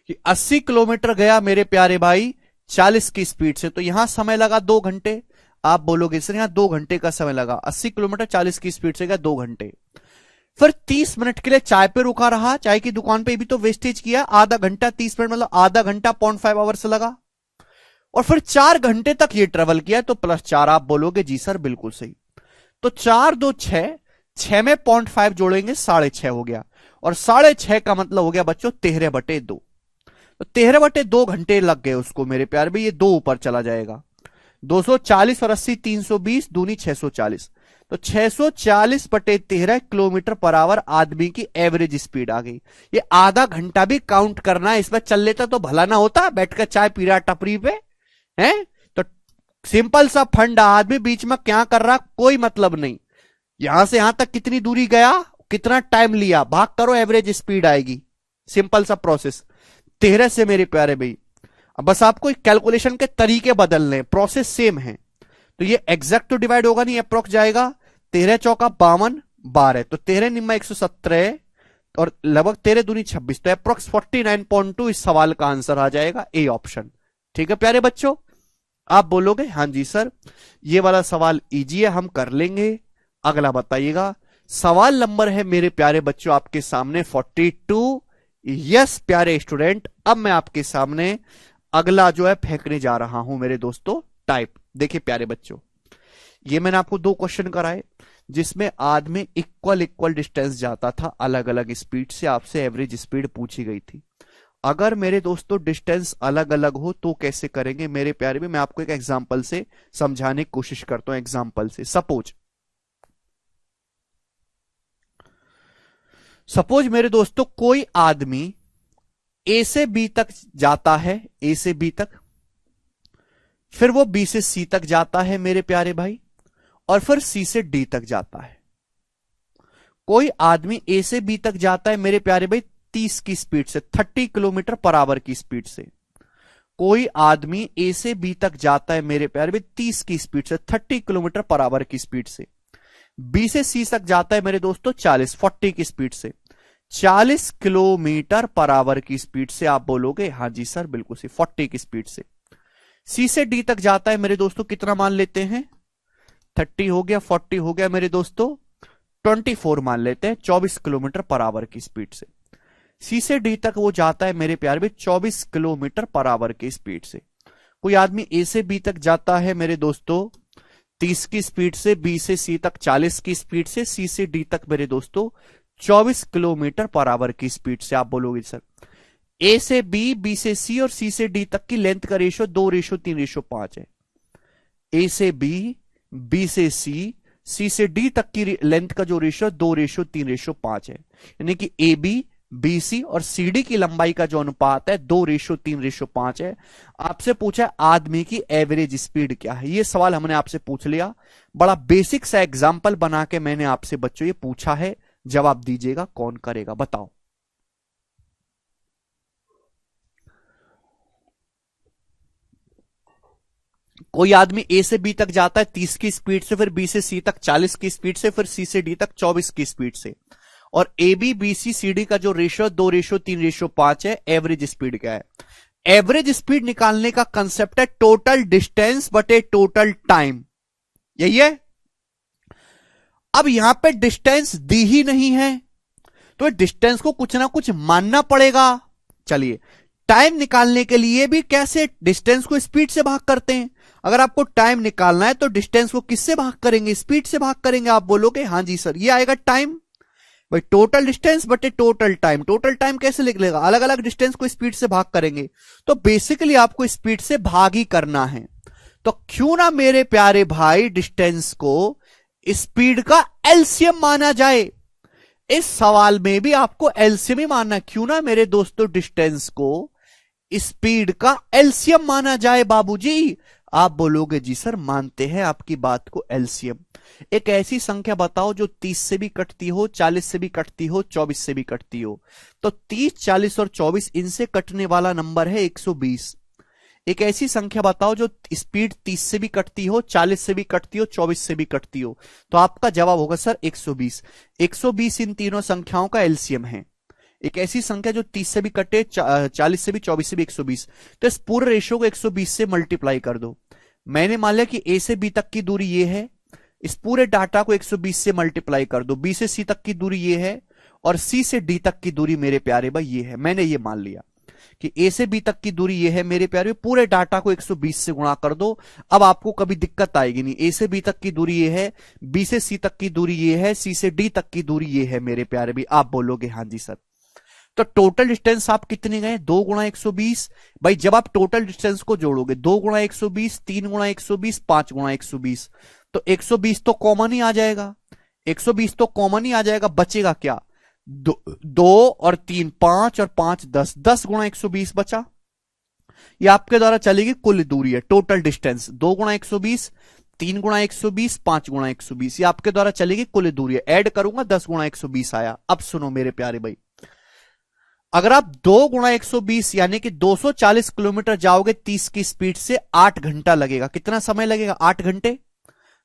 कि 80 किलोमीटर गया मेरे प्यारे भाई 40 की स्पीड से, तो यहां समय लगा 2 घंटे। आप बोलोगे सर यहां 2 घंटे का समय लगा, 80 किलोमीटर 40 की स्पीड से गया 2 घंटे। फिर 30 मिनट के लिए चाय पे रुका रहा, चाय की दुकान पे भी तो वेस्टेज किया, आधा घंटा 30 मिनट मतलब आधा घंटा 0.5 आवर्स लगा। और फिर 4 घंटे तक ये ट्रेवल किया, तो +4। आप बोलोगे जी सर बिल्कुल सही। तो 4 2 6, 6 में 0.5 जोड़ेंगे 6.5 हो गया, और 6.5 का मतलब हो गया बच्चों 13/2। तो 13/2 घंटे लग गए उसको मेरे प्यार भाई। ये 2 ऊपर चला जाएगा, 240 और 80 320 दूनी 640। तो 640/13 किलोमीटर पर आवर आदमी की एवरेज स्पीड आ गई। ये आधा घंटा भी काउंट करना है, इसमें चल लेता तो भला ना होता, बैठकर चाय पी रहा टपरी पे है। तो सिंपल सा फंड, आदमी बीच में क्या कर रहा कोई मतलब नहीं। यहां से यहां तक कितनी दूरी गया, कितना टाइम लिया, भाग करो एवरेज स्पीड आएगी। सिंपल सा प्रोसेस 13 से मेरे प्यारे भाई। अब बस आपको कैलकुलेशन के तरीके बदलने, प्रोसेस सेम है। तो ये एग्जैक्ट तो डिवाइड होगा नहीं, अप्रोक्स जाएगा। 13 चौका 52, 12 तो 13 निम्मा 117 और लगभग 13 दूनी 26, तो अप्रोक्स 49.2 इस सवाल का आंसर आ जाएगा, ए ऑप्शन। ठीक है प्यारे बच्चों, आप बोलोगे हाँ जी सर ये वाला सवाल इजी है, हम कर लेंगे। अगला बताइएगा, सवाल नंबर है मेरे प्यारे बच्चों आपके सामने 42। यस प्यारे स्टूडेंट, अब मैं आपके सामने अगला जो है फेंकने जा रहा हूं मेरे दोस्तों टाइप। देखिए प्यारे बच्चों, ये मैंने आपको 2 क्वेश्चन कराए जिसमें आदमी इक्वल डिस्टेंस जाता था अलग अलग स्पीड से, आपसे एवरेज स्पीड पूछी गई थी। अगर मेरे दोस्तों डिस्टेंस अलग अलग हो तो कैसे करेंगे मेरे प्यारे भी, मैं आपको एक एग्जांपल से समझाने की कोशिश करता हूं। एग्जांपल से सपोज मेरे दोस्तों कोई आदमी ए से बी तक जाता है, ए से बी तक, फिर वो बी से सी तक जाता है मेरे प्यारे भाई, और फिर सी से डी तक जाता है। कोई आदमी ए से बी तक जाता है मेरे प्यारे भाई 30 की स्पीड से, 30 किलोमीटर पर आवर की स्पीड से। कोई आदमी ए से बी तक जाता है मेरे प्यारे भाई 30 की स्पीड से, 30 किलोमीटर पर आवर की स्पीड से। बी से सी तक जाता है मेरे दोस्तों 40 की स्पीड से, 40 किलोमीटर पर आवर की स्पीड से। आप बोलोगे हाँ जी सर बिल्कुल सी 40 की स्पीड से। सी से डी तक जाता है मेरे दोस्तों, कितना मान लेते हैं, 30 हो गया, 40 हो गया मेरे दोस्तों, 24 मान लेते हैं, 24 किलोमीटर पर आवर की स्पीड से। सी से डी तक वो जाता है मेरे प्यारे में 24 किलोमीटर पर आवर की स्पीड से। कोई आदमी ए से बी तक जाता है मेरे दोस्तों 30 की स्पीड से, बी से सी तक 40 की स्पीड से, सी से डी तक मेरे दोस्तों 24 किलोमीटर पर आवर की स्पीड से। आप बोलोगे सर ए से बी, बी से सी और सी से डी तक की लेंथ का रेशो 2:3:5 है। ए से बी, बी से सी, सी से डी तक की लेंथ का जो रेशो 2:3:5 है, यानी कि ए बी, बी सी और सी डी की लंबाई का जो अनुपात है 2:3:5 है। आपसे पूछा है आदमी की एवरेज स्पीड क्या है, ये सवाल हमने आपसे पूछ लिया। बड़ा बेसिक सा एग्जाम्पल बना के मैंने आपसे बच्चों ये पूछा है, जवाब दीजिएगा कौन करेगा बताओ। कोई आदमी ए से बी तक जाता है 30 की स्पीड से, फिर बी से सी तक 40 की स्पीड से, फिर सी से डी तक 24 की स्पीड से, और A B, B C, C D का जो रेशियो 2:3:5 है। एवरेज स्पीड क्या है? एवरेज स्पीड निकालने का कंसेप्ट है टोटल डिस्टेंस बटे टोटल टाइम, यही है। अब यहां पे डिस्टेंस दी ही नहीं है तो डिस्टेंस को कुछ ना कुछ मानना पड़ेगा। चलिए टाइम निकालने के लिए भी कैसे डिस्टेंस को स्पीड से भाग करते हैं। अगर आपको टाइम निकालना है तो डिस्टेंस को किससे भाग करेंगे? स्पीड से भाग करेंगे। आप बोलोगे हाँ जी सर, ये आएगा टाइम भाई, टोटल डिस्टेंस बटे टोटल टाइम। टोटल टाइम कैसे लिख लेगा? अलग अलग डिस्टेंस को स्पीड से भाग करेंगे, तो बेसिकली आपको स्पीड से भाग ही करना है। तो क्यों ना मेरे प्यारे भाई डिस्टेंस को स्पीड का एलसीएम माना जाए। इस सवाल में भी आपको एलसीएम ही मानना, क्यों ना मेरे दोस्तों डिस्टेंस को स्पीड का एलसीएम माना जाए बाबूजी। आप बोलोगे जी सर मानते हैं आपकी बात को एलसीएम। एक ऐसी संख्या बताओ जो 30 से भी कटती हो, 40 से भी कटती हो, 24 से भी कटती हो। तो 30, 40 और 24 इनसे कटने वाला नंबर है 120। एक ऐसी संख्या बताओ जो स्पीड 30 से भी कटती हो, 40 से भी कटती हो, 24 से भी कटती हो। तो आपका जवाब होगा सर 120। 120 इन तीनों संख्याओं का एलसीएम है। एक ऐसी संख्या जो 30 से भी कटे, 40 से भी, 24 से भी 120। तो इस पूरे रेशियो को 120 से मल्टीप्लाई कर दो। मैंने मान लिया कि ए से बी तक की दूरी ये है, इस पूरे डाटा को 120 से मल्टीप्लाई कर दो। बी से सी तक की दूरी ये है और सी से डी तक की दूरी मेरे प्यारे भाई ये है। मैंने ये मान लिया कि ए से बी तक की दूरी ये है मेरे प्यारे, पूरे डाटा को 120 से गुणा कर दो। अब आपको कभी दिक्कत आएगी नहीं। ए से बी तक की दूरी ये है, बी से सी तक की दूरी ये है, सी से डी तक की दूरी ये है मेरे प्यारे भी। आप बोलोगे हाँ जी सर। तो टोटल डिस्टेंस आप कितने गए? 2 × 120। भाई जब आप टोटल डिस्टेंस को जोड़ोगे 2 × 120, 3 × 120, 5 × 120, तो 120 तो कॉमन ही आ जाएगा। 120 तो कॉमन ही आ जाएगा, बचेगा क्या? 2 और 3 5 और 5 10, 10 × 120 बचा। ये आपके द्वारा चलेगी कुल दूरी है, टोटल डिस्टेंस 2 × 120, 3 × 120, 5 × 120, ये आपके द्वारा चलेगी कुल दूरी है। ऐड करूंगा 10 × 120 आया। अब सुनो मेरे प्यारे भाई, अगर आप 2 × 120 यानी कि 240 किलोमीटर जाओगे 30 की स्पीड से, 8 घंटा लगेगा। कितना समय लगेगा? 8 घंटे।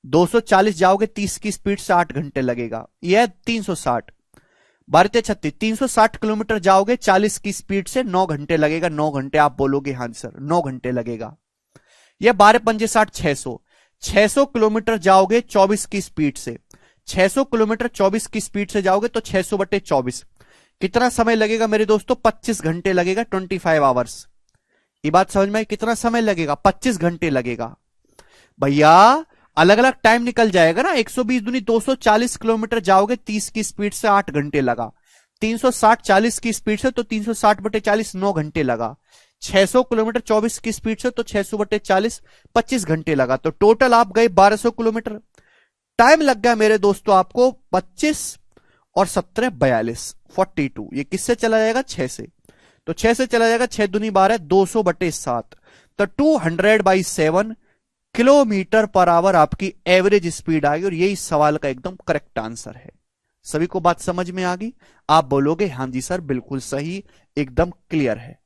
240 जाओगे 30 की स्पीड से 8 घंटे लगेगा, यह 360। 12 36, 360 किलोमीटर जाओगे 40 की स्पीड से 9 घंटे लगेगा। 9 घंटे आप बोलोगे हाँ जी सर 9 घंटे लगेगा। यह 12 पंजे 60, 600। 600 किलोमीटर जाओगे 24 की स्पीड से। 600 किलोमीटर 24 की स्पीड से जाओगे तो 600 बटे 24 कितना समय लगेगा मेरे दोस्तों? 25 घंटे लगेगा, 25 आवर्स। ये बात समझ में आई? कितना समय लगेगा? 25 घंटे लगेगा भैया। अलग अलग टाइम निकल जाएगा ना। 120 दूनी 240 किलोमीटर जाओगे 30 की स्पीड से 8 घंटे लगा। 360 40 की स्पीड से तो 360 बटे 40 9 घंटे लगा। 600 किलोमीटर 24 की स्पीड से तो 600 बटे 40 25 घंटे लगा। तो टोटल आप गए 1200 किलोमीटर। टाइम लग गया मेरे दोस्तों आपको 25 और 17 42 42। ये किससे चला जाएगा? 6 से। तो 6 से चला जाएगा, 6 दूनी 12 200 बटे 7। तो 200/7 किलोमीटर पर आवर आपकी एवरेज स्पीड आ गई। और यही सवाल का एकदम करेक्ट आंसर है। सभी को बात समझ में आ गई? आप बोलोगे हां जी सर बिल्कुल सही, एकदम क्लियर है।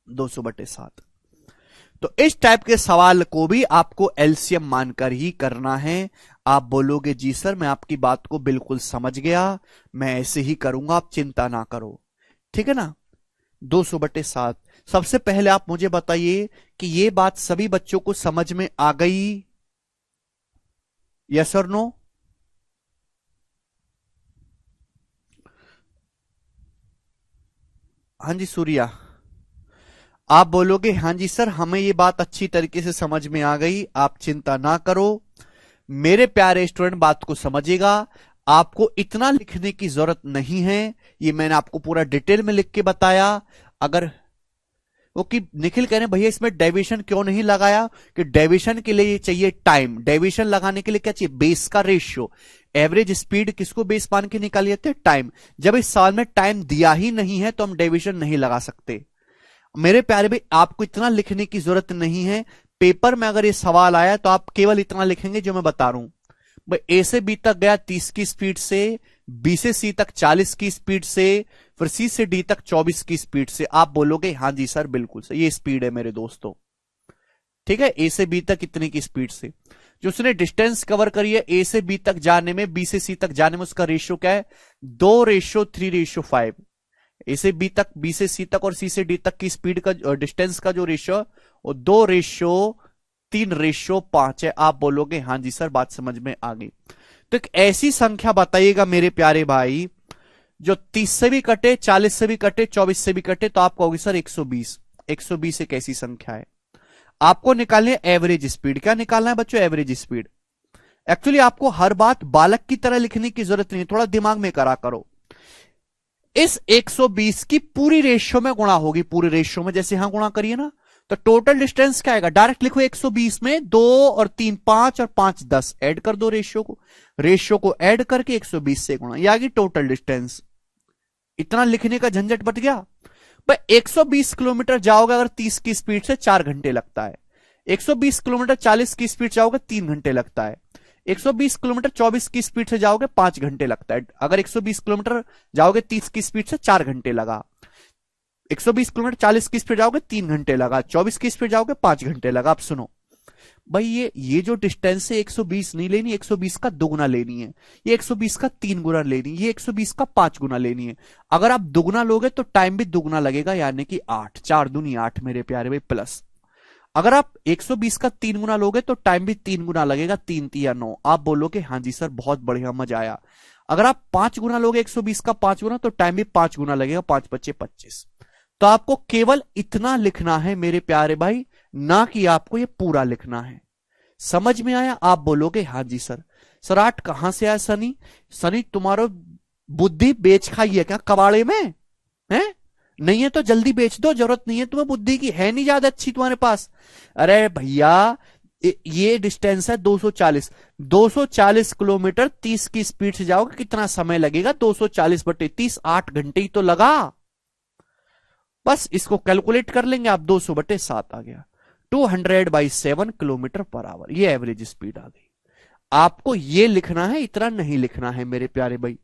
200/7। तो इस टाइप के सवाल को भी आपको एलसीएम मानकर ही करना है। आप बोलोगे जी सर मैं आपकी बात को बिल्कुल समझ गया, मैं ऐसे ही करूंगा, आप चिंता ना करो। ठीक है ना? 200/7। सबसे पहले आप मुझे बताइए कि यह बात सभी बच्चों को समझ में आ गई? यस और नो? हाँ जी सूर्या, आप बोलोगे हाँ जी सर हमें ये बात अच्छी तरीके से समझ में आ गई, आप चिंता ना करो। मेरे प्यारे स्टूडेंट बात को समझिएगा, आपको इतना लिखने की जरूरत नहीं है। ये मैंने आपको पूरा डिटेल में लिख के बताया। अगर वो कि निखिल कह रहे हैं भैया इसमें डेविएशन क्यों नहीं लगाया? कि डेविएशन के लिए ये चाहिए टाइम। डेविएशन लगाने के लिए क्या चाहिए? बेस का रेशियो। एवरेज स्पीड किसको बेस मान के निकाल लेते हैं? टाइम। जब इस साल में टाइम दिया ही नहीं है तो हम डेविएशन नहीं लगा सकते। मेरे प्यारे भाई आपको इतना लिखने की जरूरत नहीं है। पेपर में अगर ये सवाल आया तो आप केवल इतना लिखेंगे जो मैं बता रहा हूं। भाई ए से बी तक गया 30 की स्पीड से, बी से सी तक 40 की स्पीड से, फिर सी से डी तक 24 की स्पीड से। आप बोलोगे हां जी सर बिल्कुल सर ये स्पीड है मेरे दोस्तों। ठीक है? ए से बी तक कितने की स्पीड से जो उसने डिस्टेंस कवर करी है ए से बी तक जाने में, बी से सी तक जाने में, उसका रेशियो क्या है? 2:3:5। ए से बी तक, बी से सी तक और सी से डी तक की स्पीड का डिस्टेंस का जो रेशियो वो 2:3:5 है। आप बोलोगे हां जी सर बात समझ में आ गई। तो एक ऐसी संख्या बताइएगा मेरे प्यारे भाई जो 30 से भी कटे, 40 से भी कटे, 24 से भी कटे, तो आप कहोगे सर 120। 120 एक ऐसी संख्या है। आपको निकालनी है एवरेज स्पीड। क्या निकालना है बच्चों? Average speed. एक्चुअली आपको हर बात बालक की तरह लिखने की जरूरत नहीं, थोड़ा दिमाग में करा करो। इस 120 की पूरी रेशियो में गुणा होगी, पूरे रेशियो में जैसे यहां गुणा करिए ना, तो टोटल डिस्टेंस क्या आएगा? डायरेक्ट लिखो 120 में 2 और 3 5 और 5 10 ऐड कर दो रेशियो को ऐड करके 120 से गुणा, ये आ गई टोटल डिस्टेंस। इतना लिखने का झंझट बच गया। भाई 120 किलोमीटर जाओगे अगर 30 की स्पीड से 4 घंटे लगता है। 120 किलोमीटर 40 की स्पीड जाओगे 3 घंटे लगता है। 120 किलोमीटर 24 की स्पीड से जाओगे 5 घंटे लगता है। अगर 120 किलोमीटर जाओगे 30 की स्पीड से 4 घंटे लगा। 120 किलोमीटर 40 की स्पीड जाओगे 3 घंटे लगा। 24 की स्पीड जाओगे 5 घंटे लगा। अब सुनो भाई ये जो डिस्टेंस है 120 नहीं लेनी, 120 का 2 गुना लेनी है। ये 120 का 3 गुना लेनी है, ये 120 का 5 गुना लेनी है। अगर आप दुगुना लोगे तो टाइम भी दुगुना लगेगा, यानी कि 8। 4 दूनी 8 मेरे प्यारे भाई प्लस। अगर आप 120 का 3 गुना लोगे तो टाइम भी 3 गुना लगेगा, 3 3 9। आप बोलोगे हाँ जी सर बहुत बढ़िया मजा आया। अगर आप 5 गुना लोगे 120 का 5 गुना तो टाइम भी 5 गुना लगेगा, 5 5 25। तो आपको केवल इतना लिखना है मेरे प्यारे भाई, ना कि आपको ये पूरा लिखना है। समझ में आया? आप बोलोगे हाँ जी सर। सर 8 कहां से आया सनी? सनी तुम्हारो बुद्धि बेच खाई है क्या कबाड़े में? है नहीं है तो जल्दी बेच दो, जरूरत नहीं है तुम्हें बुद्धि की, है नहीं ज्यादा अच्छी तुम्हारे पास। अरे भैया ये डिस्टेंस है 240। 240 किलोमीटर 30 की स्पीड से जाओगे कितना समय लगेगा? 240/30 8 घंटे ही तो लगा। बस इसको कैलकुलेट कर लेंगे आप, 200/7 आ गया। 200/7 किलोमीटर पर आवर, ये एवरेज स्पीड आ गई। आपको ये लिखना है, इतना नहीं लिखना है मेरे प्यारे भाई।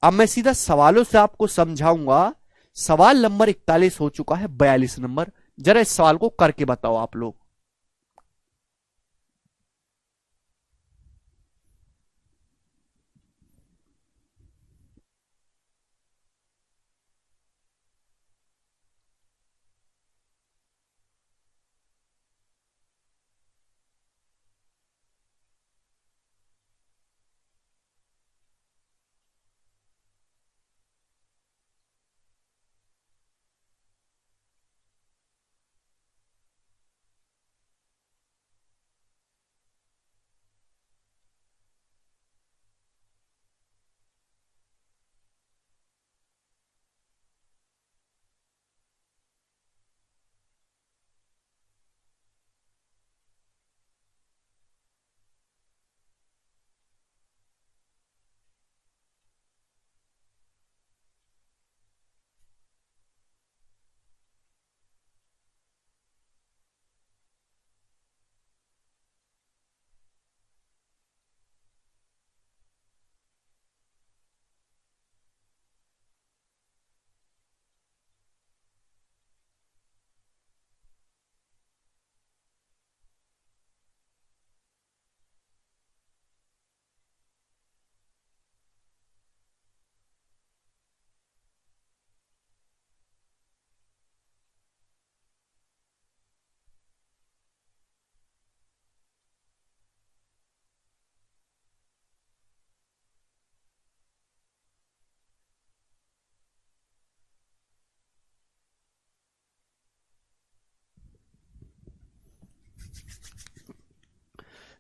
अब मैं सीधा सवालों से आपको समझाऊंगा। सवाल नंबर 41 हो चुका है, 42 नंबर। जरा इस सवाल को करके बताओ आप लोग।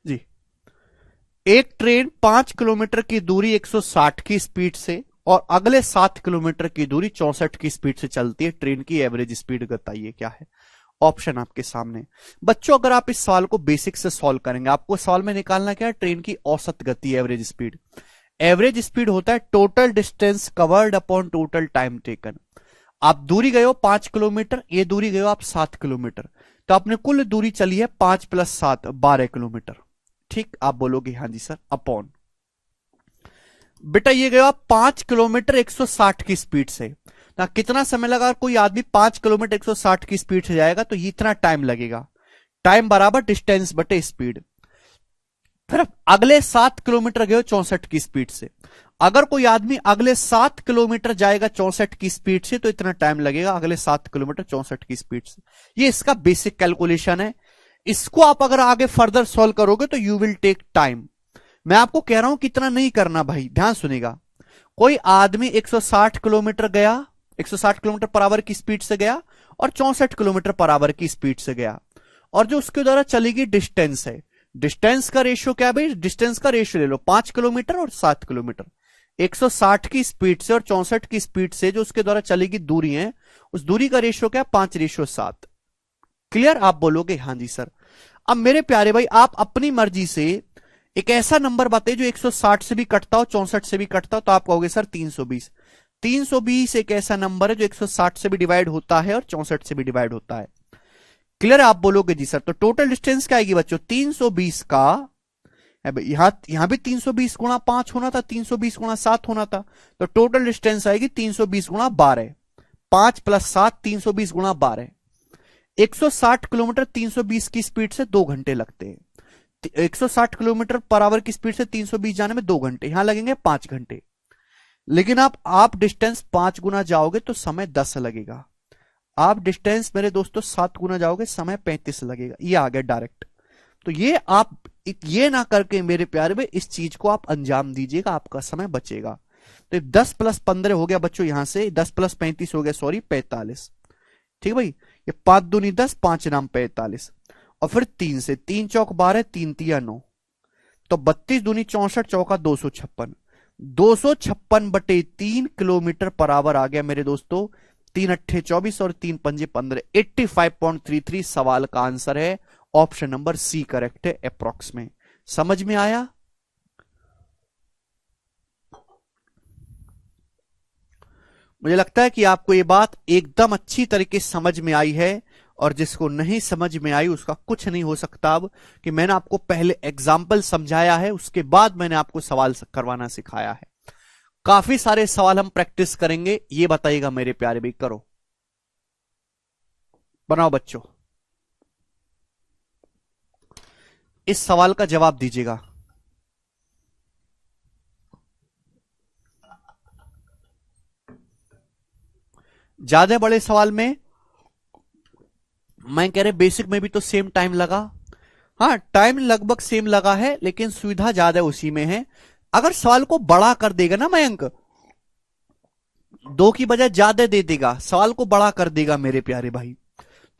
जी, एक ट्रेन 5 किलोमीटर की दूरी 160 की स्पीड से और अगले 7 किलोमीटर की दूरी 64 की स्पीड से चलती है, ट्रेन की एवरेज स्पीड बताइए क्या है। ऑप्शन आपके सामने। बच्चों अगर आप इस सवाल को बेसिक से सॉल्व करेंगे, आपको सवाल में निकालना क्या है, ट्रेन की औसत गति, एवरेज स्पीड। एवरेज स्पीड होता है total distance covered upon total time taken. आप दूरी गए हो 5 किलोमीटर, ये दूरी गए हो आप 7 किलोमीटर, तो आपने कुल दूरी चली है 5 + 7 12 किलोमीटर। ठीक, आप बोलोगे हाँ जी सर, अपॉन बेटा ये गए आप 5 किलोमीटर 160 की स्पीड से, ना कितना समय लगा, कोई आदमी 5 किलोमीटर 160 की स्पीड से जाएगा तो ये इतना टाइम लगेगा, टाइम बराबर डिस्टेंस बटे स्पीड। फिर अगले 7 किलोमीटर गए 64 की स्पीड से, अगर कोई आदमी अगले 7 किलोमीटर जाएगा 64 की स्पीड से तो इतना टाइम लगेगा अगले 7 किलोमीटर 64 की स्पीड से। ये इसका बेसिक कैलकुलेशन है। इसको आप अगर आगे फर्दर सॉल्व करोगे तो यू विल टेक टाइम। मैं आपको कह रहा हूं कितना नहीं करना भाई, ध्यान सुनेगा। कोई आदमी 160 किलोमीटर गया, 160 किलोमीटर पर आवर की स्पीड से गया और 64 किलोमीटर पर आवर की स्पीड से गया, और जो उसके द्वारा चलेगी डिस्टेंस है, डिस्टेंस का रेशियो क्या है भाई, डिस्टेंस का रेशियो ले लो, 5 किलोमीटर और 7 किलोमीटर। 160 की स्पीड से और 64 की स्पीड से जो उसके द्वारा चलेगी दूरी है, उस दूरी का रेशियो क्या है, 5:7। क्लियर, आप बोलोगे हाँ जी सर। अब मेरे प्यारे भाई आप अपनी मर्जी से एक ऐसा नंबर बताइए जो 160 से भी कटता हो 64 से भी कटता हो, तो आप कहोगे सर 320। 320 एक ऐसा नंबर है जो 160 से भी डिवाइड होता है और 64 से भी डिवाइड होता है। क्लियर, आप बोलोगे जी सर। तो टोटल डिस्टेंस क्या आएगी बच्चों, 320 का, यहां भी 320 गुणा 5 होना था, 320 गुणा 7 होना था, तो टोटल डिस्टेंस आएगी 320 गुणा 12, 5 + 7 320 गुणा 12। 160 किलोमीटर 320 की स्पीड से 2 घंटे लगते हैं। 160 किलोमीटर पर आवर की स्पीड से 320 जाने में 2 घंटे, यहां लगेंगे 5 घंटे। लेकिन आप डिस्टेंस 5 गुना जाओगे तो समय 10 लगेगा। आप डिस्टेंस मेरे दोस्तों 7 गुना जाओगे समय 35 लगेगा। ये आ गया डायरेक्ट। तो ये आप ये ना करके मेरे प्यारे में इस चीज को आप अंजाम दीजिएगा, आपका समय बचेगा। तो 10 + 15 हो गया बच्चों, यहां से 10 + 35 हो गया, सॉरी 45। ठीक भाई, ये 5 दूनी 10, 5 नाम 45, और फिर 3 से 3 चौक 12, 3 तिया 9, तो 32 दूनी 64, चौका 256, 256/3 किलोमीटर पर आवर आ गया मेरे दोस्तों। 3 अट्ठे 24 और 3 पंजे 15, 85.33 सवाल का आंसर है। ऑप्शन नंबर सी करेक्ट है, अप्रॉक्स में। समझ में आया? मुझे लगता है कि आपको यह बात एकदम अच्छी तरीके से समझ में आई है, और जिसको नहीं समझ में आई उसका कुछ नहीं हो सकता। अब कि मैंने आपको पहले एग्जाम्पल समझाया है, उसके बाद मैंने आपको सवाल करवाना सिखाया है। काफी सारे सवाल हम प्रैक्टिस करेंगे, ये बताइएगा मेरे प्यारे भाई। करो, बनाओ बच्चों, इस सवाल का जवाब दीजिएगा। ज्यादा बड़े सवाल में मैं कह रहे बेसिक में भी तो सेम टाइम लगा। हाँ, टाइम लगभग सेम लगा है, लेकिन सुविधा ज्यादा उसी में है। अगर सवाल को बड़ा कर देगा ना मयंक, 2 की बजाय ज्यादा दे देगा, सवाल को बड़ा कर देगा मेरे प्यारे भाई,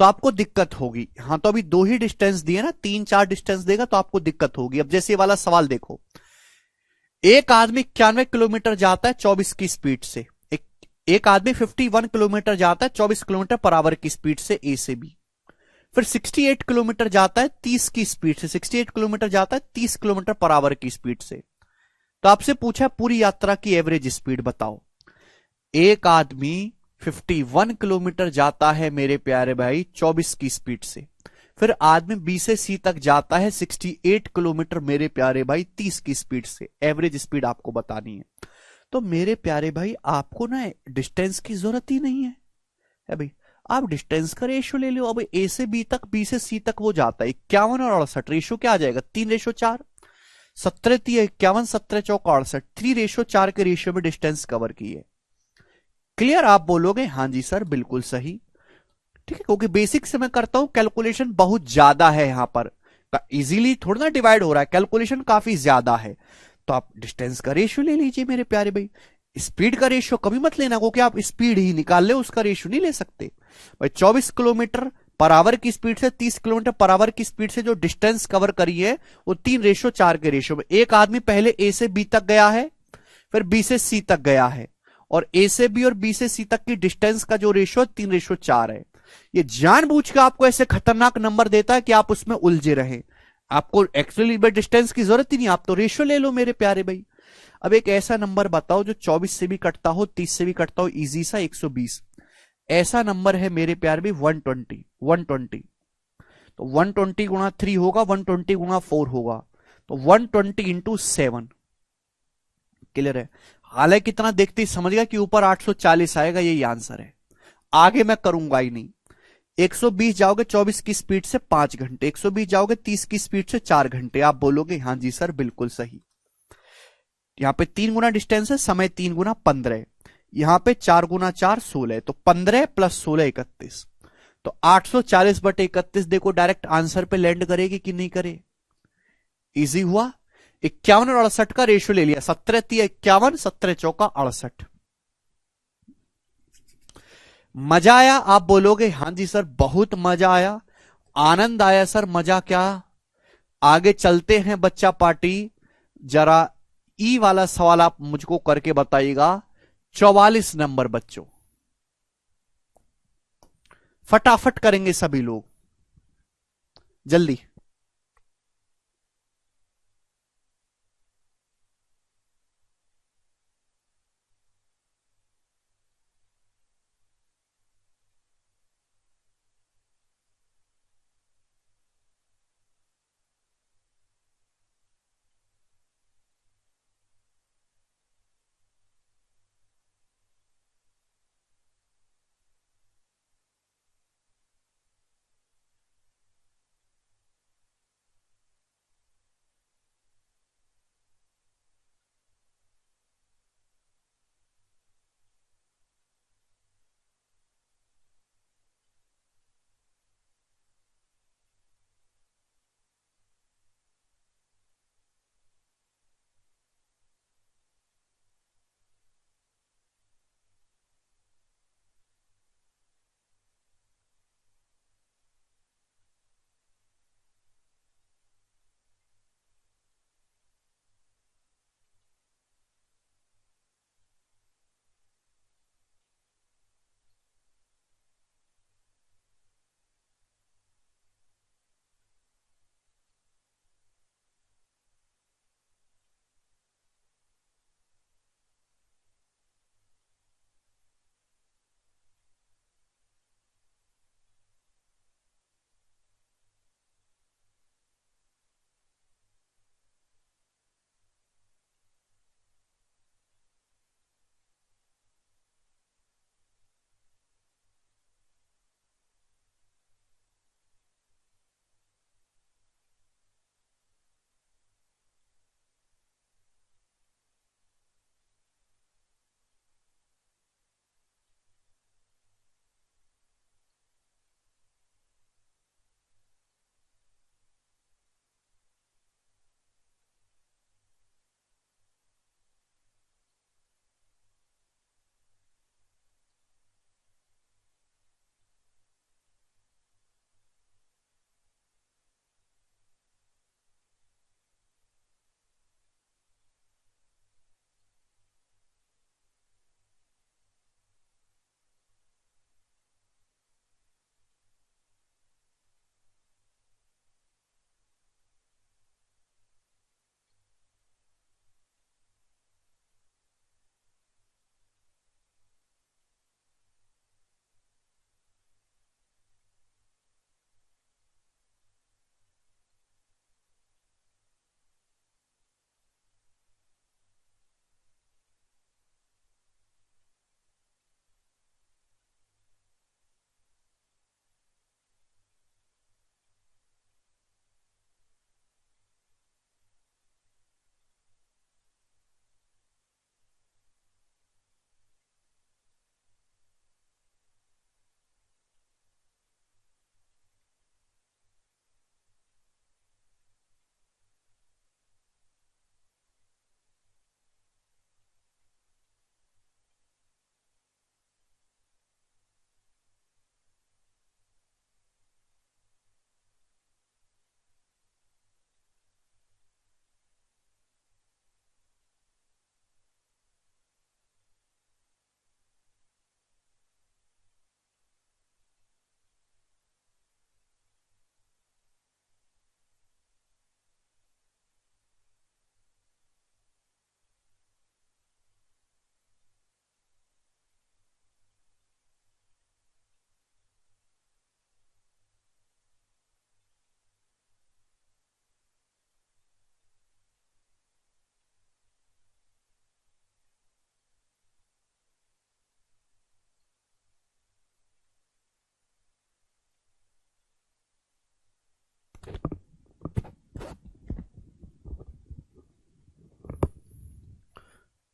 तो आपको दिक्कत होगी। हाँ, तो अभी 2 ही डिस्टेंस दिए ना, 3-4 डिस्टेंस देगा तो आपको दिक्कत होगी। अब जैसे वाला सवाल देखो, एक आदमी 91 किलोमीटर जाता है 24 की स्पीड से, एक आदमी 51 किलोमीटर जाता है 24 किलोमीटर पर आवर की स्पीड से ए से बी, फिर 68 किलोमीटर जाता है 30 की स्पीड से, 68 किलोमीटर जाता है 30 किलोमीटर पर आवर की स्पीड से। तो आपसे पूछा पूरी यात्रा की एवरेज स्पीड बताओ। एक आदमी 51 किलोमीटर जाता है मेरे प्यारे भाई 24 की स्पीड से, फिर आदमी बी से सी तक जाता है 68 किलोमीटर मेरे प्यारे भाई 30 की स्पीड से। एवरेज स्पीड आपको बतानी है। तो मेरे प्यारे भाई आपको ना डिस्टेंस की जरूरत ही नहीं है भाई, आप डिस्टेंस का रेशियो ले लो। अब ए से बी तक, बी से सी तक वो जाता है 51 और 68, रेशियो क्या आ जाएगा 3:4, 17 × 51, 17 चौक 68, 3:4 के रेशियो में डिस्टेंस कवर की है। क्लियर, आप बोलोगे हाँ जी सर बिल्कुल सही। ठीक है, क्योंकि बेसिक से मैं करता हूं, कैलकुलेशन बहुत ज्यादा है यहां पर, इजीली थोड़ा ना डिवाइड हो रहा है, कैलकुलेशन काफी ज्यादा है। तो आप डिस्टेंस का रेशियो ले लीजिए मेरे प्यारे भाई। स्पीड का रेशियो कभी मत लेना, क्योंकि आप स्पीड ही निकाल ले, उसका रेशियो नहीं ले सकते भाई। 24 किलोमीटर पर आवर की स्पीड से 30 किलोमीटर पर आवर की स्पीड से जो डिस्टेंस कवर करी है वो 3:4 के रेशियो में। एक आदमी पहले ए से बी तक गया है, फिर बी से सी तक गया है, और ए से बी और बी से सी तक की डिस्टेंस का जो रेशियो 3:4 है। ये जानबूझ के आपको ऐसे खतरनाक नंबर देता है कि आप उसमें उलझे रहे। आपको एक्चुअली डिस्टेंस की जरूरत ही नहीं, आप तो रेशियो ले लो मेरे प्यारे भाई। अब एक ऐसा नंबर बताओ जो 24 से भी कटता हो, 30 से भी कटता हो, इजी सा 120। ऐसा नंबर है मेरे प्यारे भाई 120। 120 तो 120 गुणा 3 होगा, 120 गुणा 4 होगा, तो 120 इंटू 7। क्लियर है? हालांकि कितना देखते ही समझ गया कि ऊपर 840 आएगा, यही आंसर है। आगे मैं करूंगा ही नहीं। 120 जाओगे 24 की स्पीड से 5 घंटे, 120 जाओगे 30 की स्पीड से 4 घंटे। आप बोलोगे हाँ जी सर बिल्कुल सही। यहां पे 3 गुना डिस्टेंस है, समय 3 गुना 15, यहां पे 4 गुना 4 16, तो 15 प्लस 16 31। तो 840/31 देखो डायरेक्ट आंसर पे लैंड करेगी कि नहीं करे? इजी हुआ। 51 और 68 का रेशियो ले लिया, 17×3 = 51, 17×4 = 68। मजा आया? आप बोलोगे हाँ जी सर बहुत मजा आया। आनंद आया सर, मजा क्या। आगे चलते हैं बच्चा पार्टी। जरा ई वाला सवाल आप मुझको करके बताइएगा। 44 नंबर बच्चों, फटाफट करेंगे सभी लोग, जल्दी।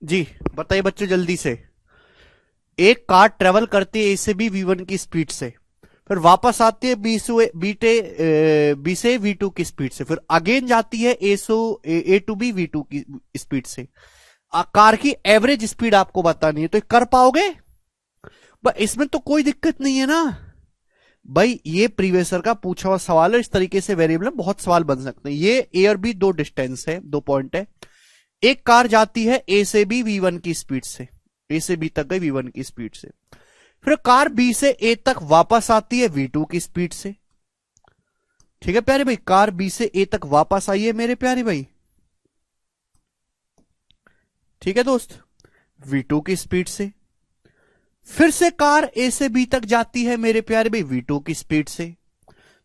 जी बताइए बच्चों जल्दी से। एक कार ट्रेवल करती है ए से बी V1 की स्पीड से, फिर वापस आती है बी से V2 की स्पीड से, फिर अगेन जाती है ए टू बी V2 की स्पीड से। कार की एवरेज स्पीड आपको बतानी है, तो कर पाओगे? इसमें तो कोई दिक्कत नहीं है ना भाई, ये प्रीवियसर का पूछा हुआ सवाल है। इस तरीके से वेरिएबल में बहुत सवाल बन सकते हैं। ये ए और बी दो डिस्टेंस है, दो पॉइंट है। एक कार जाती है ए से बी V1 की स्पीड से, ए से बी तक गई V1 की स्पीड से, फिर कार बी से ए तक वापस आती है V2 की स्पीड से। ठीक है प्यारे भाई, कार बी से ए तक वापस आई है मेरे प्यारे भाई। ठीक है दोस्त, V2 की स्पीड से। फिर से कार ए से बी तक जाती है मेरे प्यारे भाई V2 की स्पीड से।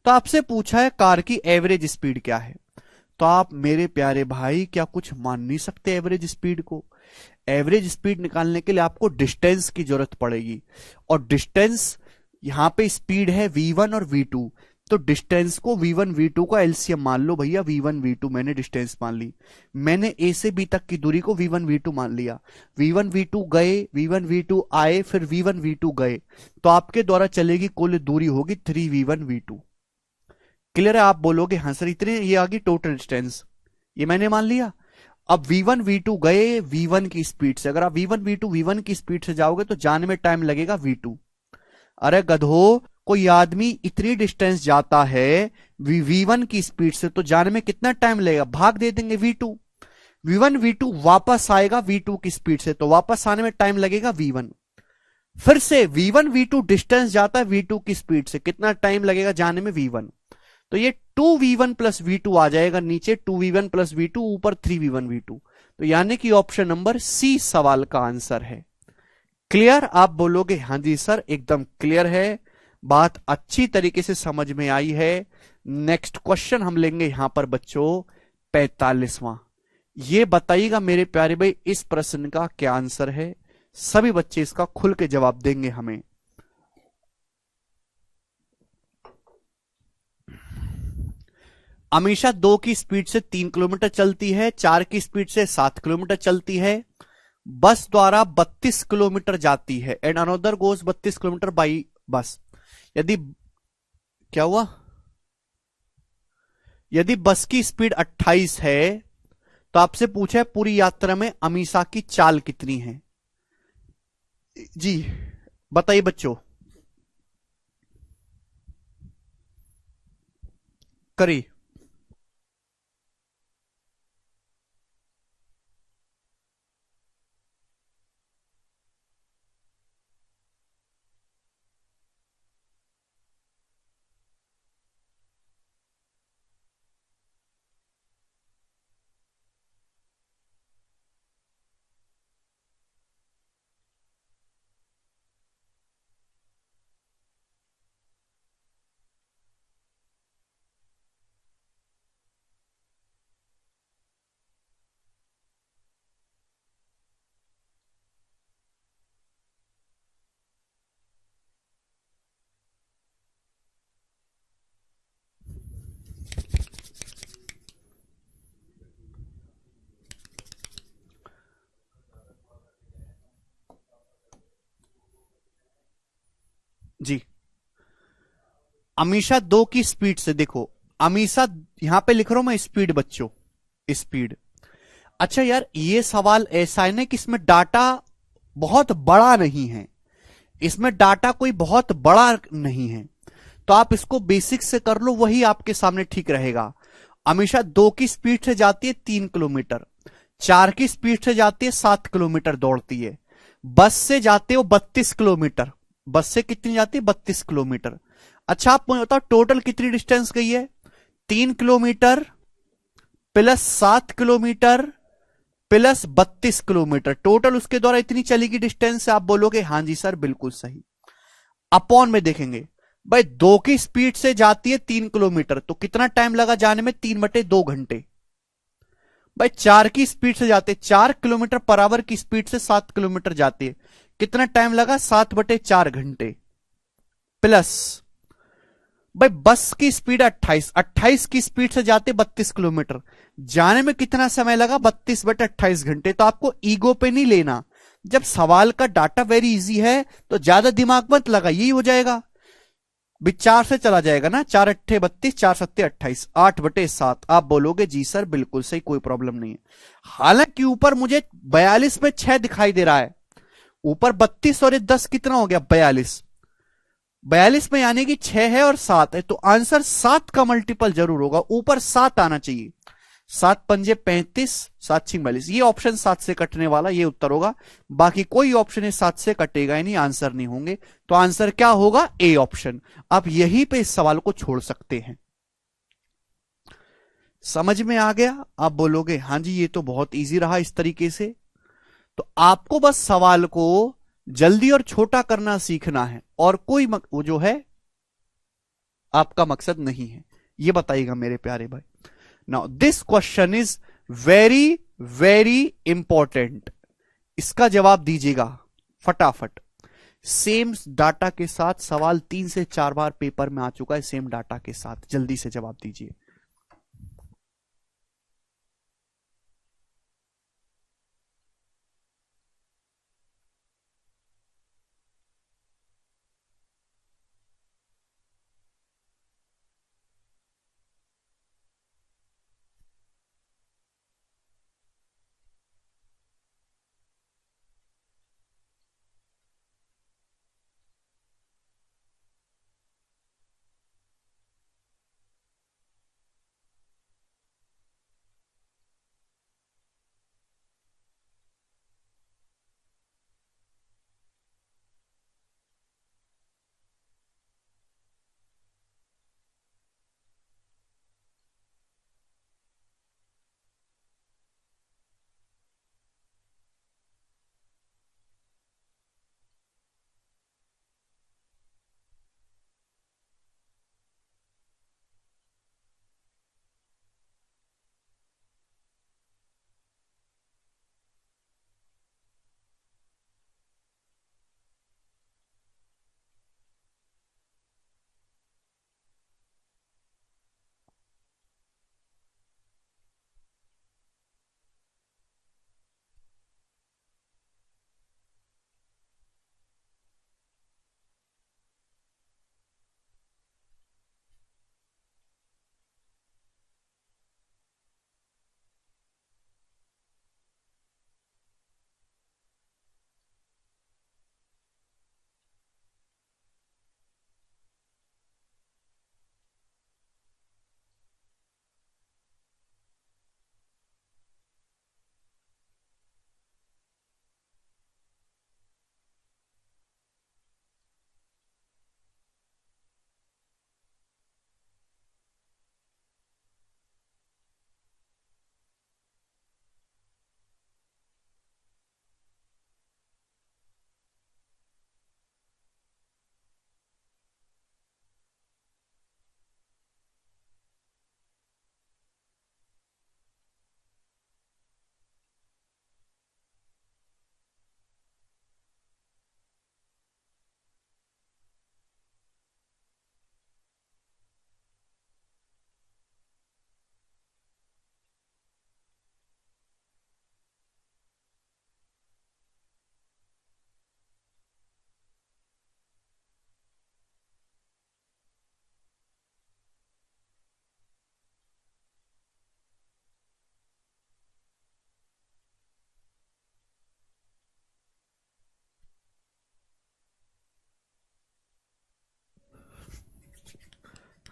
तो आपसे पूछा है कार की एवरेज स्पीड क्या है, तो आप मेरे प्यारे भाई क्या कुछ मान नहीं सकते एवरेज स्पीड को? एवरेज स्पीड निकालने के लिए आपको डिस्टेंस की जरूरत पड़ेगी, और डिस्टेंस यहां पे स्पीड है V1 और V2, तो डिस्टेंस को V1 V2 का एलसीएम मान लो भैया। V1 V2 मैंने डिस्टेंस मान ली, मैंने ए से बी तक की दूरी को V1 V2 मान लिया। V1 V2 गए, V1 V2 आए, फिर V1 V2 गए, तो आपके द्वारा चलेगी कुल दूरी होगी 3V1 V2। क्लियर है? आप बोलोगे हाँ सर इतने, ये आ गई टोटल डिस्टेंस, ये मैंने मान लिया। अब V1 V2 गए V1 की स्पीड से, अगर आप V1 V2 V1 की स्पीड से जाओगे तो जाने में टाइम लगेगा V2। अरे गधो, कोई आदमी इतनी डिस्टेंस जाता है V1 की स्पीड से, तो जाने में कितना टाइम लगेगा? भाग दे देंगे V2। V1 V2 वापस आएगा V2 की स्पीड से, तो वापस आने में टाइम लगेगा V1। फिर से V1 V2 डिस्टेंस जाता है V2 की स्पीड से, कितना टाइम लगेगा जाने में? V1। तो ये 2V1 प्लस V2 आ जाएगा नीचे, 2V1 प्लस V2 ऊपर 3V1 V2। तो यानी कि ऑप्शन नंबर सी सवाल का आंसर है। क्लियर? आप बोलोगे हाँ जी सर एकदम क्लियर है, बात अच्छी तरीके से समझ में आई है। नेक्स्ट क्वेश्चन हम लेंगे यहां पर बच्चों 45वां। ये बताइएगा मेरे प्यारे भाई इस प्रश्न का क्या आंसर है, सभी बच्चे इसका खुल के जवाब देंगे हमें। अमीषा 2 की स्पीड से 3 किलोमीटर चलती है, 4 की स्पीड से 7 किलोमीटर चलती है, बस द्वारा 32 किलोमीटर जाती है, and another goes 32 kilometre by bus. यदि क्या हुआ, यदि बस की स्पीड 28 है तो आपसे पूछा है पूरी यात्रा में अमीषा की चाल कितनी है? जी बताइए बच्चों, करिए। जी अमीषा 2 की स्पीड से, देखो अमीषा यहां पे लिख रहा हूं मैं स्पीड बच्चों, स्पीड। अच्छा यार ये सवाल ऐसा है ना कि इसमें डाटा बहुत बड़ा नहीं है, इसमें डाटा कोई बहुत बड़ा नहीं है, तो आप इसको बेसिक से कर लो, वही आपके सामने ठीक रहेगा। अमीषा 2 की स्पीड से जाती है 3 किलोमीटर, 4 की स्पीड से जाती है 7 किलोमीटर दौड़ती है, बस से जाते हो 32 किलोमीटर, बस से कितनी जाती है? 32 किलोमीटर। अच्छा आप मुझे बताओ टोटल कितनी डिस्टेंस गई है? 3 kilometre plus 7 kilometre plus 32 kilometre, total उसके द्वारा इतनी चलेगी डिस्टेंस। आप बोलोगे हाँ जी सर बिल्कुल सही। अपॉन में देखेंगे भाई, 2 की स्पीड से जाती है 3 किलोमीटर, तो कितना टाइम लगा जाने में? 3/2 घंटे। भाई 4 की स्पीड से जाते, 4 किलोमीटर पर आवर की स्पीड से 7 किलोमीटर जाती है, कितना टाइम लगा? 7/4 घंटे। प्लस भाई बस की स्पीड 28, 28 की स्पीड से जाते 32 किलोमीटर, जाने में कितना समय लगा, 32/28 घंटे। तो आपको ईगो पे नहीं लेना। जब सवाल का डाटा वेरी इजी है तो ज्यादा दिमाग मत लगा, यही हो जाएगा। विचार से चला जाएगा ना, 4 अट्ठे 32, 4 सत्ते 28, 8/7। आप बोलोगे जी सर बिल्कुल सही, कोई प्रॉब्लम नहीं है। हालांकि ऊपर मुझे 42 में 6 दिखाई दे रहा है, ऊपर 32 और 10 कितना हो गया, 42। 42 में यानी कि 6 है और 7 है, तो आंसर 7 का मल्टीपल जरूर होगा, ऊपर 7 आना चाहिए। 7 पंजे 35, 7 6 42, ये ऑप्शन 7 से कटने वाला, ये उत्तर होगा। बाकी कोई ऑप्शन 7 से कटेगा ही नहीं, आंसर नहीं होंगे। तो आंसर क्या होगा, ए ऑप्शन। आप यहीं पे इस सवाल को छोड़ सकते हैं। समझ में आ गया? आप बोलोगे हां जी ये तो बहुत इजी रहा इस तरीके से। तो आपको बस सवाल को जल्दी और छोटा करना सीखना है, और कोई वो जो है आपका मकसद नहीं है, ये बताइएगा मेरे प्यारे भाई। Now this question is very very important, इसका जवाब दीजिएगा फटाफट। सेम डाटा के साथ सवाल 3 से 4 बार पेपर में आ चुका है, सेम डाटा के साथ, जल्दी से जवाब दीजिए।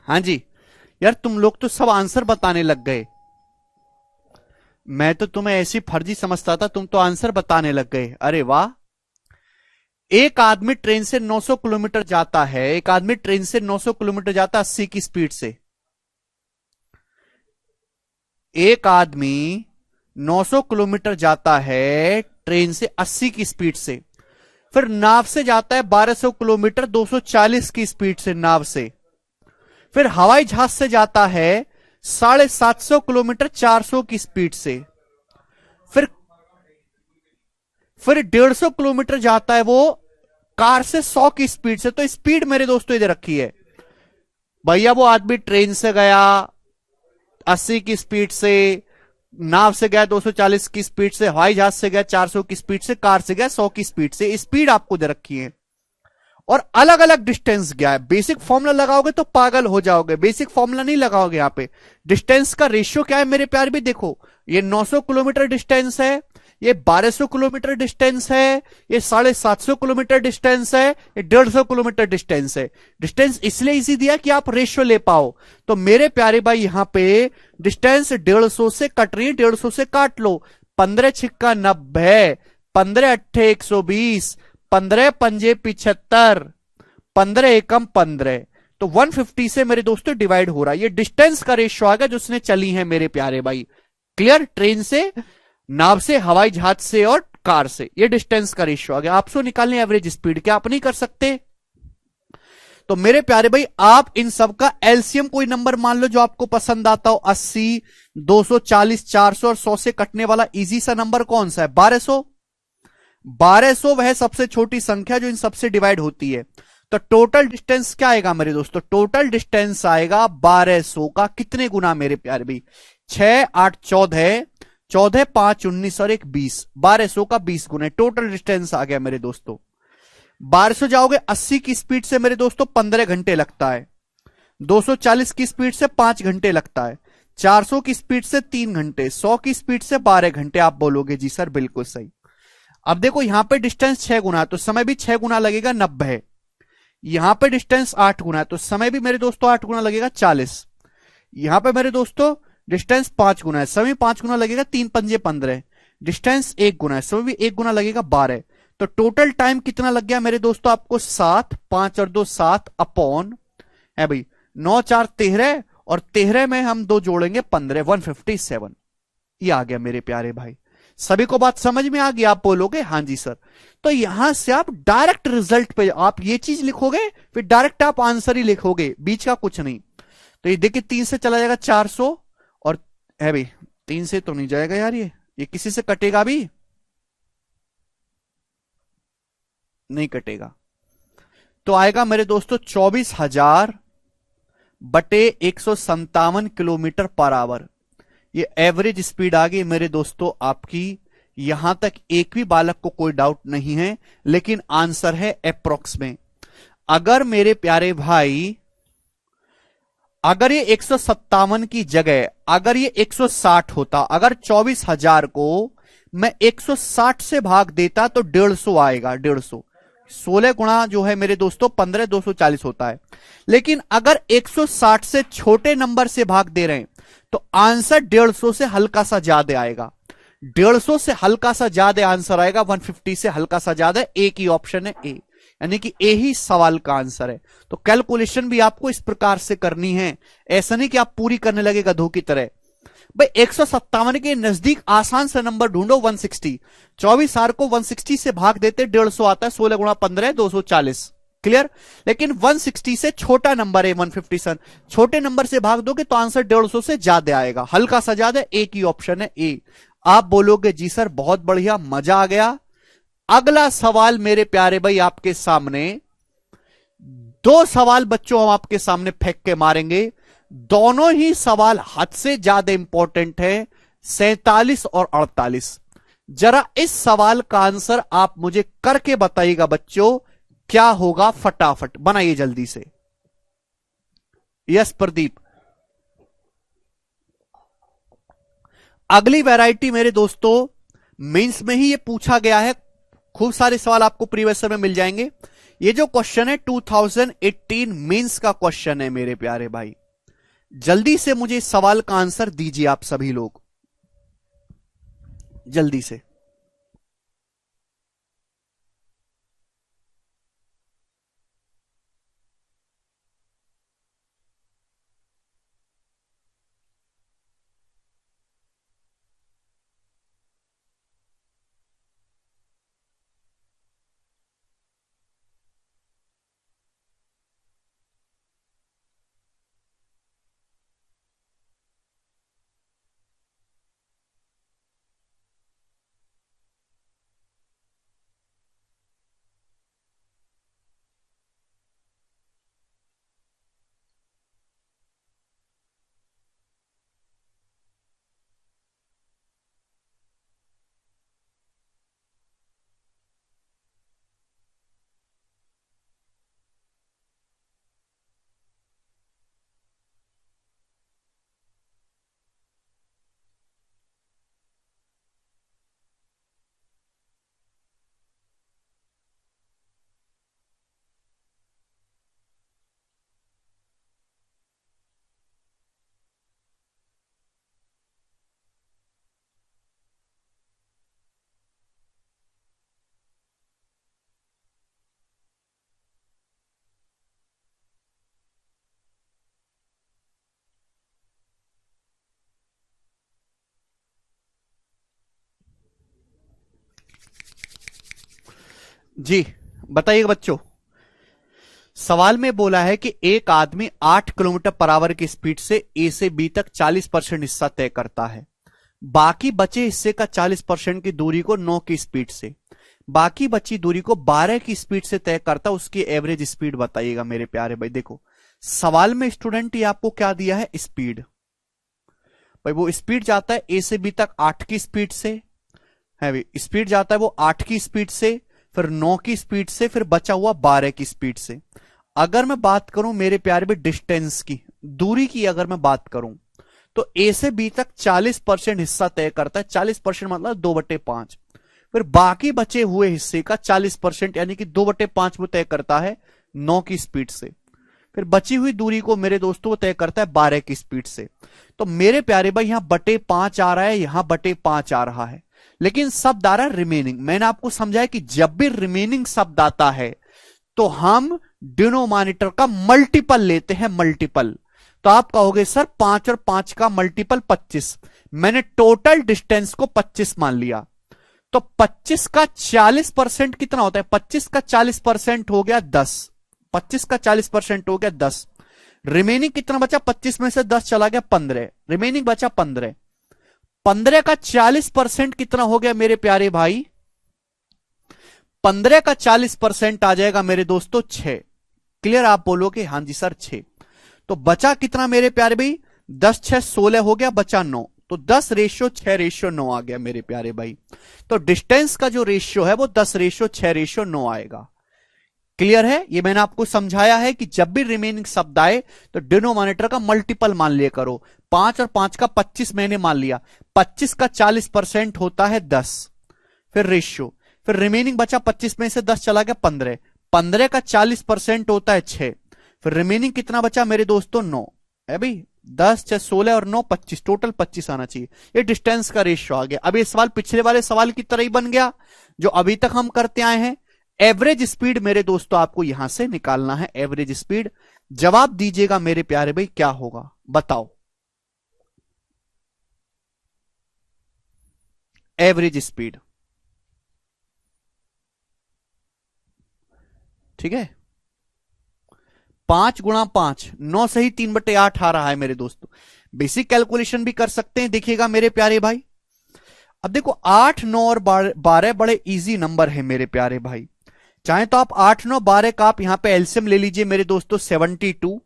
हाँ जी, यार तुम लोग तो सब आंसर बताने लग गए। मैं तो तुम्हें ऐसी फर्जी समझता था, तुम तो आंसर बताने लग गए। अरे वाह। एक आदमी ट्रेन से 900 किलोमीटर जाता है, एक आदमी ट्रेन से 900 किलोमीटर जाता है 80 की स्पीड से। एक आदमी 900 किलोमीटर जाता है ट्रेन से 80 की स्पीड से, फिर नाव से जाता है 1200 किलोमीटर 240 की स्पीड से नाव से, फिर हवाई जहाज से जाता है 750 किलोमीटर 400 की स्पीड से, फिर 150 किलोमीटर जाता है वो कार से 100 की स्पीड से। तो स्पीड मेरे दोस्तों इधर रखी है भैया, वो आदमी ट्रेन से गया 80 की स्पीड से, नाव से गया 240 की स्पीड से, हवाई जहाज से गया 400 की स्पीड से, कार से गया 100 की स्पीड से। स्पीड आपको दे रखी है और अलग अलग डिस्टेंस गया है। बेसिक फॉर्मूला लगाओगे तो पागल हो जाओगे, बेसिक फॉर्मूला नहीं लगाओगे। यहां पे डिस्टेंस का रेशियो क्या है मेरे प्यार भी, देखो ये 900 किलोमीटर डिस्टेंस है, ये 1200 किलोमीटर डिस्टेंस है, ये 750 किलोमीटर डिस्टेंस है, ये 150 किलोमीटर डिस्टेंस है। डिस्टेंस इसलिए इसी दिया कि आप रेशियो ले पाओ। तो मेरे प्यारे भाई यहां पे डिस्टेंस 150 से कट रही है, 150 से काट लो। 15 छिक्का 90, 15 अट्ठे 120, 15 पंजे 75, 15 एकम 15, तो 150 से मेरे दोस्तों डिवाइड हो रहा है। ये डिस्टेंस का रेशियो आ गया जो उसने चली है मेरे प्यारे भाई। क्लियर? ट्रेन से, नाव से, हवाई जहाज से और कार से, ये डिस्टेंस का रेशियो आ गया। आपसे निकालने एवरेज स्पीड, क्या आप नहीं कर सकते? तो मेरे प्यारे भाई आप इन सब का एलसीएम कोई नंबर मान लो जो आपको पसंद आता हो। 80, 240, 400 और 100 से कटने वाला इजी सा नंबर कौन सा है? 1200। 1200 वह सबसे छोटी संख्या जो इन सबसे डिवाइड होती है। तो टोटल डिस्टेंस क्या आएगा मेरे दोस्तों? टोटल डिस्टेंस आएगा 1200 का कितने गुना मेरे प्यारे भाई? 6 8 14, 14 5 19 और 1 20, 1200 का 20 गुना टोटल डिस्टेंस आ गया मेरे दोस्तों। 1200 जाओगे 80 की स्पीड से मेरे दोस्तों 15 घंटे लगता है, 240 की स्पीड से 5 घंटे लगता है, 400 की स्पीड से 3 घंटे, 100 की स्पीड से 12 घंटे। आप बोलोगे जी सर बिल्कुल सही। अब देखो यहां पे डिस्टेंस 6 गुना है तो समय भी 6 गुना लगेगा, 90। यहां पे डिस्टेंस 8 गुना है तो समय भी मेरे दोस्तों 8 गुना लगेगा, 40। यहां पे मेरे दोस्तों डिस्टेंस 5 गुना है, समय 5 गुना लगेगा, 3 पंजे 15। डिस्टेंस 1 गुना है, समय भी 1 गुना लगेगा, 12। तो टोटल टाइम कितना लग गया मेरे दोस्तों आपको? 7, 5 और 2 7 अपॉन है भाई 9 4 13 और 13 में हम 2 जोड़ेंगे 15, 157। ये आ गया मेरे प्यारे भाई। सभी को बात समझ में आ गई? आप बोलोगे हाँ जी सर। तो यहां से आप डायरेक्ट रिजल्ट पे आप ये चीज लिखोगे, फिर डायरेक्ट आप आंसर ही लिखोगे, बीच का कुछ नहीं। तो ये देखिए 3 से चला जाएगा 400 और है भाई 3 से तो नहीं जाएगा यार, ये किसी से कटेगा भी नहीं कटेगा। तो आएगा मेरे दोस्तों 24,000 बटे 157 किलोमीटर पर आवर। ये एवरेज स्पीड आ गई मेरे दोस्तों आपकी। यहां तक एक भी बालक को कोई डाउट नहीं है, लेकिन आंसर है अप्रोक्स में। अगर मेरे प्यारे भाई अगर ये 157 की जगह अगर ये 160 होता, अगर 24,000 को मैं 160 से भाग देता तो 150 आएगा, 150। 16 गुणा जो है मेरे दोस्तों 15, 240 होता है। लेकिन अगर 160 से छोटे नंबर से भाग दे रहे हैं तो आंसर 150 से हल्का सा ज्यादा आएगा। 150 से हल्का सा ज्यादा आंसर आएगा, 150 से हल्का सा ज्यादा। एक ही ऑप्शन है ए, यानी कि ए ही सवाल का आंसर है। तो कैलकुलेशन भी आपको इस प्रकार से करनी है, ऐसा नहीं कि आप पूरी करने लगे गधों की तरह। भाई 157 के नजदीक आसान से नंबर ढूंढो, 160। 24 को 160 से भाग देते 150 आता है, 16 गुणा 15 240। क्लियर? लेकिन 160 से छोटा नंबर है 157, छोटे नंबर से भाग दोगे तो आंसर 150 से ज्यादा आएगा, हल्का सा ज्यादा। एक ही ऑप्शन है ए। आप बोलोगे जी सर बहुत बढ़िया, मजा आ गया। अगला सवाल मेरे प्यारे भाई आपके सामने, 2 सवाल बच्चों हम आपके सामने फेंक के मारेंगे। दोनों ही सवाल हद से ज्यादा इंपॉर्टेंट है, 47 और 48। जरा इस सवाल का आंसर आप मुझे करके बताइएगा बच्चों, क्या होगा? फटाफट बनाइए जल्दी से। यस प्रदीप। अगली वैरायटी मेरे दोस्तों मेंस में ही ये पूछा गया है, खूब सारे सवाल आपको प्रीवियस में मिल जाएंगे। ये जो क्वेश्चन है 2018 मेंस का क्वेश्चन है मेरे प्यारे भाई। जल्दी से मुझे इस सवाल का आंसर दीजिए आप सभी लोग, जल्दी से। जी बताइए बच्चों। सवाल में बोला है कि एक आदमी 8 किलोमीटर पर आवर की स्पीड से ए से बी तक 40% हिस्सा तय करता है। बाकी बचे हिस्से का 40% की दूरी को 9 की स्पीड से, बाकी बची दूरी को 12 की स्पीड से तय करता, उसकी एवरेज स्पीड बताइएगा मेरे प्यारे भाई। देखो सवाल में स्टूडेंट ये आपको क्या दिया है, स्पीड। भाई वो स्पीड जाता है ए से बी तक 8 की स्पीड से, है भाई स्पीड जाता है वो 8 की स्पीड से, फिर 9 की स्पीड से, फिर बचा हुआ 12 की स्पीड से। अगर मैं बात करूं मेरे प्यारे भाई डिस्टेंस की, दूरी की अगर मैं बात करूं, तो ए से बी तक 40% हिस्सा तय करता है। 40% मतलब 2/5। फिर बाकी बचे हुए हिस्से का 40% यानी कि 2/5 वो तय करता है 9 की स्पीड से। फिर बची हुई दूरी को मेरे दोस्तों वो तय करता है 12 की स्पीड से। तो मेरे प्यारे भाई यहां 5 आ रहा है, यहां 5 आ रहा है, लेकिन शब्द आ रहा है रिमेनिंग। मैंने आपको समझाया कि जब भी रिमेनिंग शब्द आता है तो हम डिनोमिनेटर का मल्टीपल लेते हैं, मल्टीपल। तो आप कहोगे सर 5 और 5 का मल्टीपल 25। मैंने टोटल डिस्टेंस को 25 मान लिया, तो 25 का 40% कितना होता है, 25 का 40% हो गया 10। 25 का 40% हो गया 10। रिमेनिंग कितना बचा, 25 में से 10 चला गया 15, रिमेनिंग बचा 15। 15 का 40% कितना हो गया मेरे प्यारे भाई, 15 का 40% आ जाएगा मेरे दोस्तों 6। क्लियर, आप बोलोगे हां जी सर 6। तो बचा कितना मेरे प्यारे भाई, 10 6 16 हो गया, बचा 9। तो 10:6:9 आ गया मेरे प्यारे भाई। तो डिस्टेंस का जो रेशियो है वो 10:6:9 आएगा। क्लियर है, ये मैंने आपको समझाया है कि जब भी रिमेनिंग शब्द आए तो डिनोमिनेटर का मल्टीपल मान लिया करो। 5 और 5 का 25 मैंने मान लिया, 25 का 40% होता है 10, फिर रेशियो, फिर रिमेनिंग बचा 25 में से 10 चला गया 15, 15 का 40% होता है 6, फिर रिमेनिंग कितना बचा मेरे दोस्तों 9 है भाई। 10 6 16 और 9 25, टोटल 25 आना चाहिए। ये डिस्टेंस का रेशियो आ गया। अब ये सवाल पिछले वाले सवाल की तरह ही बन गया जो अभी तक हम करते आए हैं। एवरेज स्पीड मेरे दोस्तों आपको यहां से निकालना है, एवरेज स्पीड। जवाब दीजिएगा मेरे प्यारे भाई क्या होगा, बताओ। एवरेज स्पीड, ठीक है। 5 × 5 9 सही 3/8 आ रहा है मेरे दोस्तों। बेसिक कैलकुलेशन भी कर सकते हैं, देखिएगा मेरे प्यारे भाई। अब देखो 8 9 और 12 बड़े इजी नंबर है मेरे प्यारे भाई। चाहे तो आप 8 9 12 का आप यहां पे एलसीएम ले लीजिए मेरे दोस्तों 72,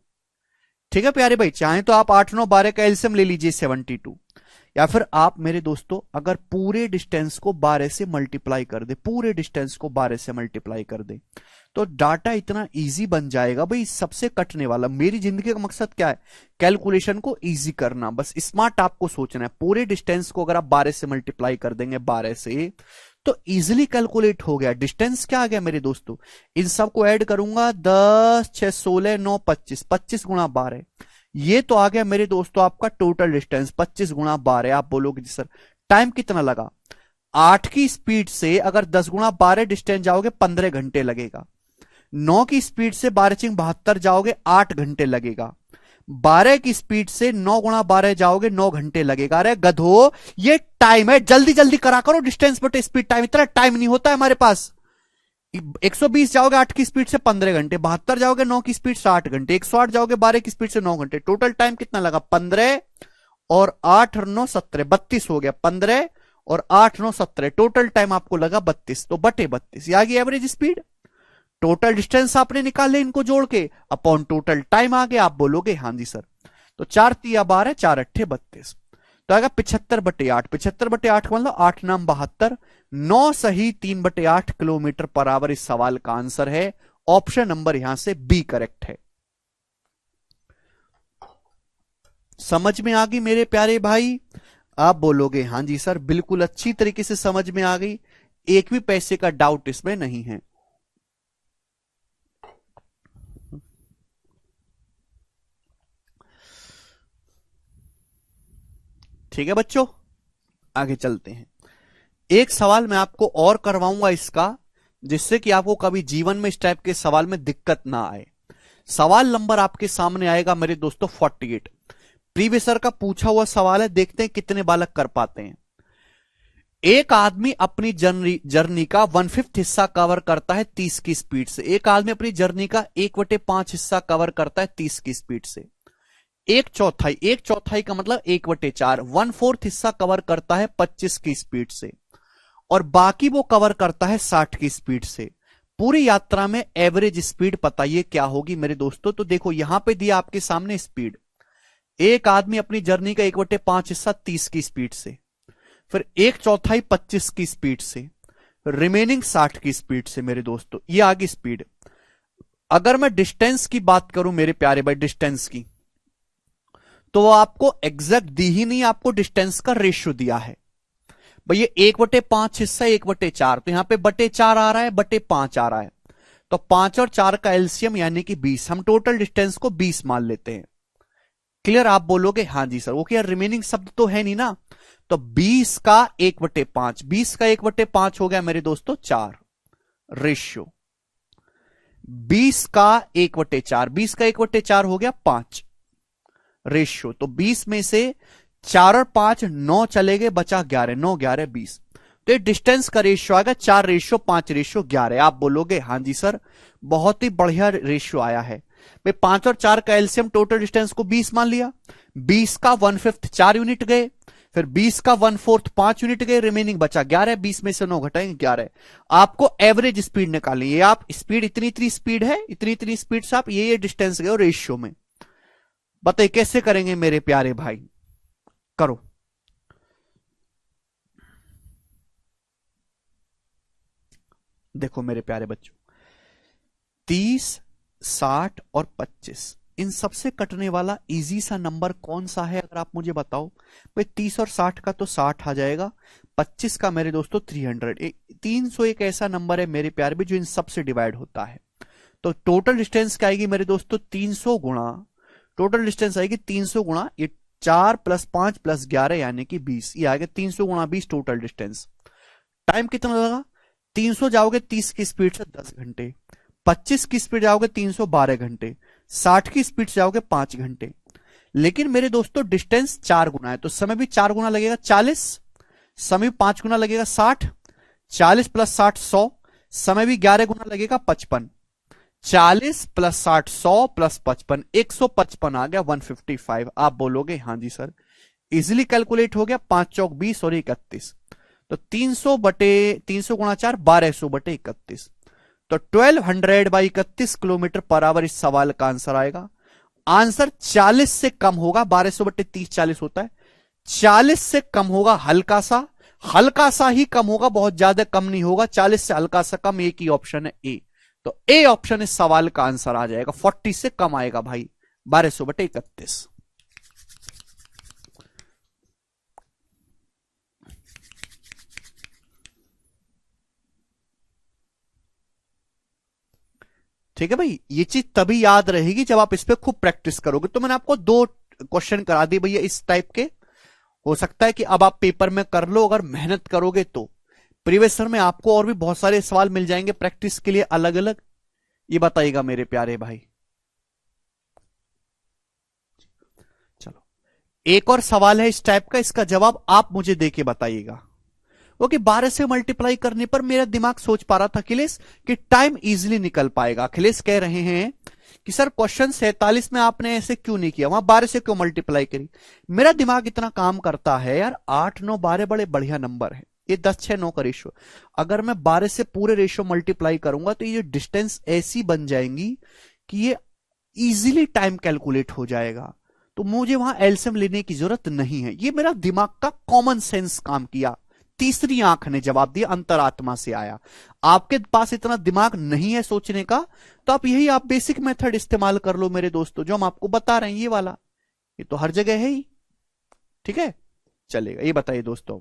ठीक है प्यारे भाई। चाहे तो आप 8 9 12 का एलसीएम ले लीजिए 72, या फिर आप मेरे दोस्तों अगर पूरे डिस्टेंस को 12 से मल्टीप्लाई कर दे, पूरे डिस्टेंस को 12 से मल्टीप्लाई कर दे, तो डाटा इतना इजी बन जाएगा भाई, सबसे कटने वाला। मेरी जिंदगी का मकसद क्या है, कैलकुलेशन को इजी करना, बस स्मार्ट आपको सोचना है। पूरे डिस्टेंस को अगर आप 12 से मल्टीप्लाई कर देंगे 12 से, तो इजिली कैलकुलेट हो गया। डिस्टेंस क्या आ गया मेरे दोस्तों, इन सबको ऐड करूंगा 10 6 16 9 25, 25 × 12, ये तो आ गया मेरे दोस्तों आपका टोटल डिस्टेंस 25 × 12। आप बोलोगे जी सर टाइम कितना लगा, 8 की स्पीड से अगर 10 × 12 डिस्टेंस जाओगे 15 घंटे लगेगा। 9 की स्पीड से 12×72 जाओगे 8 घंटे लगेगा। 12 की स्पीड से 9 × 12 जाओगे 9 घंटे लगेगा। अरे गधो ये टाइम है, जल्दी जल्दी करा करो डिस्टेंस बटे स्पीड टाइम, इतना टाइम नहीं होता है हमारे पास। 120 जाओगे 8 की स्पीड से 15 घंटे, 72 जाओगे 9 की स्पीड से 8 घंटे, 108 जाओगे 12 की स्पीड से 9 घंटे। टोटल टाइम कितना लगा, 15 और 8 और 9 17, 32 हो गया। 15 और 8 9 17, टोटल टाइम आपको लगा 32, तो बटे 32 आ गई एवरेज स्पीड। टोटल डिस्टेंस आपने निकाले इनको जोड़ के, अपॉन टोटल टाइम आ गया। आप बोलोगे हाँ जी सर। तो 4 3 12, 4 8 32, तो आएगा 75/8। 75/8 का मतलब 8 9 72, 9 सही 3/8 किलोमीटर पर आवर इस सवाल का आंसर है। ऑप्शन नंबर यहां से बी करेक्ट है। समझ में आ गई मेरे प्यारे भाई? आप बोलोगे हां जी सर, बिल्कुल अच्छी तरीके से समझ में आ गई, एक भी पैसे का डाउट इसमें नहीं है। ठीक है बच्चों, आगे चलते हैं। एक सवाल मैं आपको और करवाऊंगा इसका, जिससे कि आपको कभी जीवन में इस टाइप के सवाल में दिक्कत ना आए। सवाल नंबर आपके सामने आएगा मेरे दोस्तों 48। प्रीवियस ईयर का पूछा हुआ सवाल है, देखते हैं कितने बालक कर पाते हैं। एक आदमी अपनी जर्नी जर्नी का 1/5 हिस्सा कवर करता है 30 की स्पीड से। एक आदमी अपनी जर्नी का 1/5 हिस्सा कवर करता है 30 की स्पीड से। एक चौथाई का मतलब 1/4, 1/4 हिस्सा कवर करता है 25 की स्पीड से, और बाकी वो कवर करता है 60 की स्पीड से। पूरी यात्रा में एवरेज स्पीड बताइए क्या होगी मेरे दोस्तों। तो देखो यहां पे दिया आपके सामने स्पीड, एक आदमी अपनी जर्नी का 1/5 हिस्सा 30 की स्पीड से, फिर एक चौथाई 25 की स्पीड से, रिमेनिंग 60 की स्पीड से। मेरे दोस्तों ये आगे स्पीड। अगर मैं डिस्टेंस की बात करूं मेरे प्यारे भाई, डिस्टेंस की, तो वो आपको एग्जैक्ट दी ही नहीं, आपको डिस्टेंस का रेशियो दिया है। भाई ये 1/5 हिस्सा 1/4, तो यहां पे /4 आ रहा है, /5 आ रहा है, तो 5 और 4 का एलसीएम यानी कि 20। हम टोटल डिस्टेंस को 20 मान लेते हैं। क्लियर? आप बोलोगे हाँ जी सर, ओके यार रिमेनिंग शब्द तो है नहीं ना, तो 20 का 1/5, 20 का 1/5 हो गया मेरे दोस्तों 4 रेशियो। 20 का 1/4, 20 का 1/4 हो गया 5 रेशियो। तो 20 में से 4 और 5 9 चले गए, बचा 11, 9 11 20। तो ये डिस्टेंस का रेशियो आएगा 4:5:11। आप बोलोगे हाँ जी सर, बहुत ही बढ़िया रेशियो आया है। भाई 5 और 4 का एलसीएम टोटल डिस्टेंस को 20 मान लिया, 20 का 1/5 4 यूनिट गए, फिर 20 का 1/4 5 यूनिट गए, रिमेनिंग बचा 11, 20 में से 9 घटाएंगे 11। आपको एवरेज स्पीड निकालनी है। आप स्पीड इतनी इतनी स्पीड है, इतनी इतनी स्पीड से आप ये डिस्टेंस गए रेशियो में। बताइए कैसे करेंगे मेरे प्यारे भाई, करो। देखो मेरे प्यारे बच्चों, 30, 60 और 25, इन सबसे कटने वाला इजी सा नंबर कौन सा है अगर आप मुझे बताओ। भाई 30 और 60 का तो 60 आ जाएगा, 25 का मेरे दोस्तों 300। 300 एक ऐसा नंबर है मेरे प्यारे भी जो इन सबसे डिवाइड होता है। तो टोटल डिस्टेंस क्या आएगी मेरे दोस्तों, 300 गुणा, टोटल डिस्टेंस आएगी 300 गुणा ये 4 + 5 + 11 यानी कि 20। ये आएगा 300 गुणा 20 टोटल डिस्टेंस। टाइम कितना लगा, 300 जाओगे 30 की स्पीड से 10 घंटे, 25 की स्पीड जाओगे 312 घंटे, 60 की स्पीड से जाओगे 5 घंटे। लेकिन मेरे दोस्तों डिस्टेंस 4 गुना है, तो समय भी 4 गुना लगेगा 40, समय भी 5 गुना लगेगा 60, 40 + 60 100, समय भी 11 गुना लगेगा 55। 40 + 60 100 + 55 155 आ गया 155। आप बोलोगे हाँ जी सर, इजिली कैलकुलेट हो गया, 5 चौक 20 और 31। तो 300 बटे 300 गुणा 4 1200 बटे 31, तो 1200/31 किलोमीटर पर आवर इस सवाल का आंसर आएगा। आंसर 40 से कम होगा, 1200 बटे 30 40 होता है, 40 से कम होगा, हल्का सा, हल्का सा ही कम होगा, बहुत ज्यादा कम नहीं होगा, 40 से हल्का सा कम, एक ही ऑप्शन है ए। तो ए ऑप्शन इस सवाल का आंसर आ जाएगा, 40 से कम आएगा भाई, 1200/31। ठीक है भाई, ये चीज तभी याद रहेगी जब आप इस पे खूब प्रैक्टिस करोगे। तो मैंने आपको 2 क्वेश्चन करा दिए भैया इस टाइप के। हो सकता है कि अब आप पेपर में कर लो, अगर मेहनत करोगे तो प्रीवियस ईयर में आपको और भी बहुत सारे सवाल मिल जाएंगे प्रैक्टिस के लिए अलग अलग। ये बताइएगा मेरे प्यारे भाई। चलो एक और सवाल है इस टाइप का, इसका जवाब आप मुझे देके बताइएगा। ओके 12 से मल्टीप्लाई करने पर मेरा दिमाग सोच पा रहा था अखिलेश कि टाइम इजीली निकल पाएगा। अखिलेश कह रहे हैं कि सर क्वेश्चन 47 में आपने ऐसे क्यों नहीं किया, वहां 12 से क्यों मल्टीप्लाई करी। मेरा दिमाग इतना काम करता है यार, 8 9 12 बड़े बढ़िया नंबर है, ये 10 6 9 का रेशियो, अगर मैं 12 से पूरे रेशियो मल्टीप्लाई करूंगा तो ये डिस्टेंस ऐसी बन जाएंगी कि ये इजीली टाइम कैलकुलेट हो जाएगा। तो मुझे वहां एलसीएम लेने की जरूरत नहीं है। ये मेरा दिमाग का कॉमन सेंस काम किया, तीसरी आंख ने जवाब दिया, अंतरात्मा से आया। आपके पास इतना दिमाग नहीं है सोचने का, तो आप यही आप बेसिक मेथड इस्तेमाल कर लो मेरे दोस्तों, जो हम आपको बता रहे हैं ये वाला, ये तो हर जगह है ही। ठीक है चलेगा, ये बताइए दोस्तों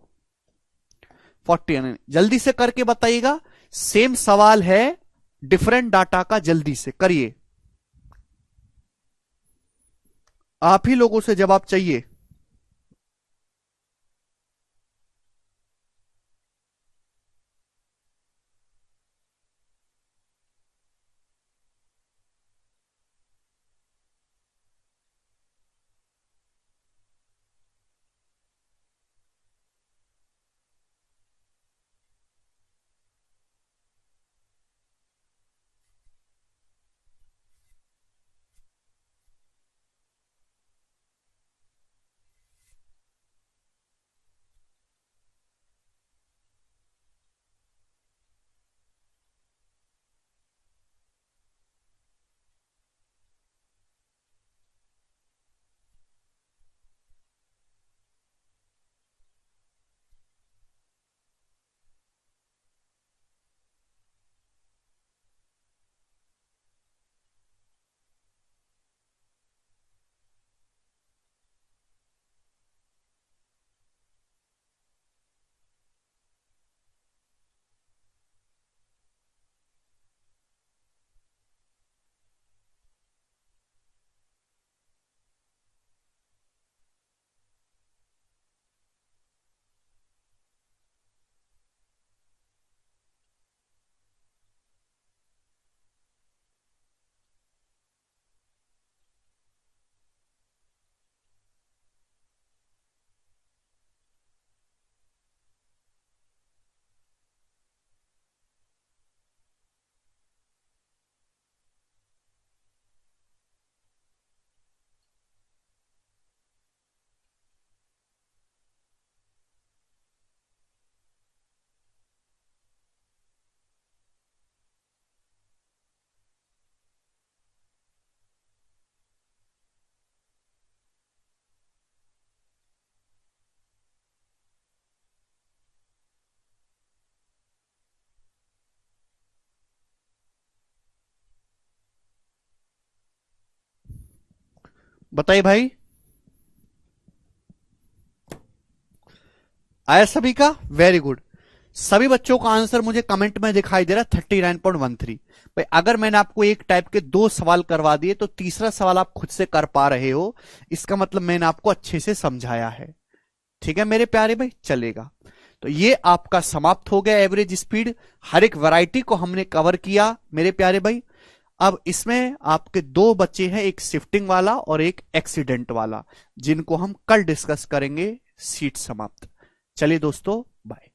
40 जल्दी से करके बताइएगा। सेम सवाल है, डिफरेंट डाटा का, जल्दी से करिए, आप ही लोगों से जवाब चाहिए। बताइए भाई, आया सभी का? Very good. सभी बच्चों का आंसर मुझे कमेंट में दिखाई दे रहा है 39.13। भाई अगर मैंने आपको एक टाइप के 2 सवाल करवा दिए तो तीसरा सवाल आप खुद से कर पा रहे हो, इसका मतलब मैंने आपको अच्छे से समझाया है। ठीक है मेरे प्यारे भाई, चलेगा। तो ये आपका समाप्त हो गया एवरेज स्पीड। हर एक वैरायटी को हमने कवर किया मेरे प्यारे भाई। अब इसमें आपके 2 बच्चे हैं, एक शिफ्टिंग वाला और एक एक्सीडेंट वाला, जिनको हम कल डिस्कस करेंगे। सीट समाप्त। चलिए दोस्तों, बाय।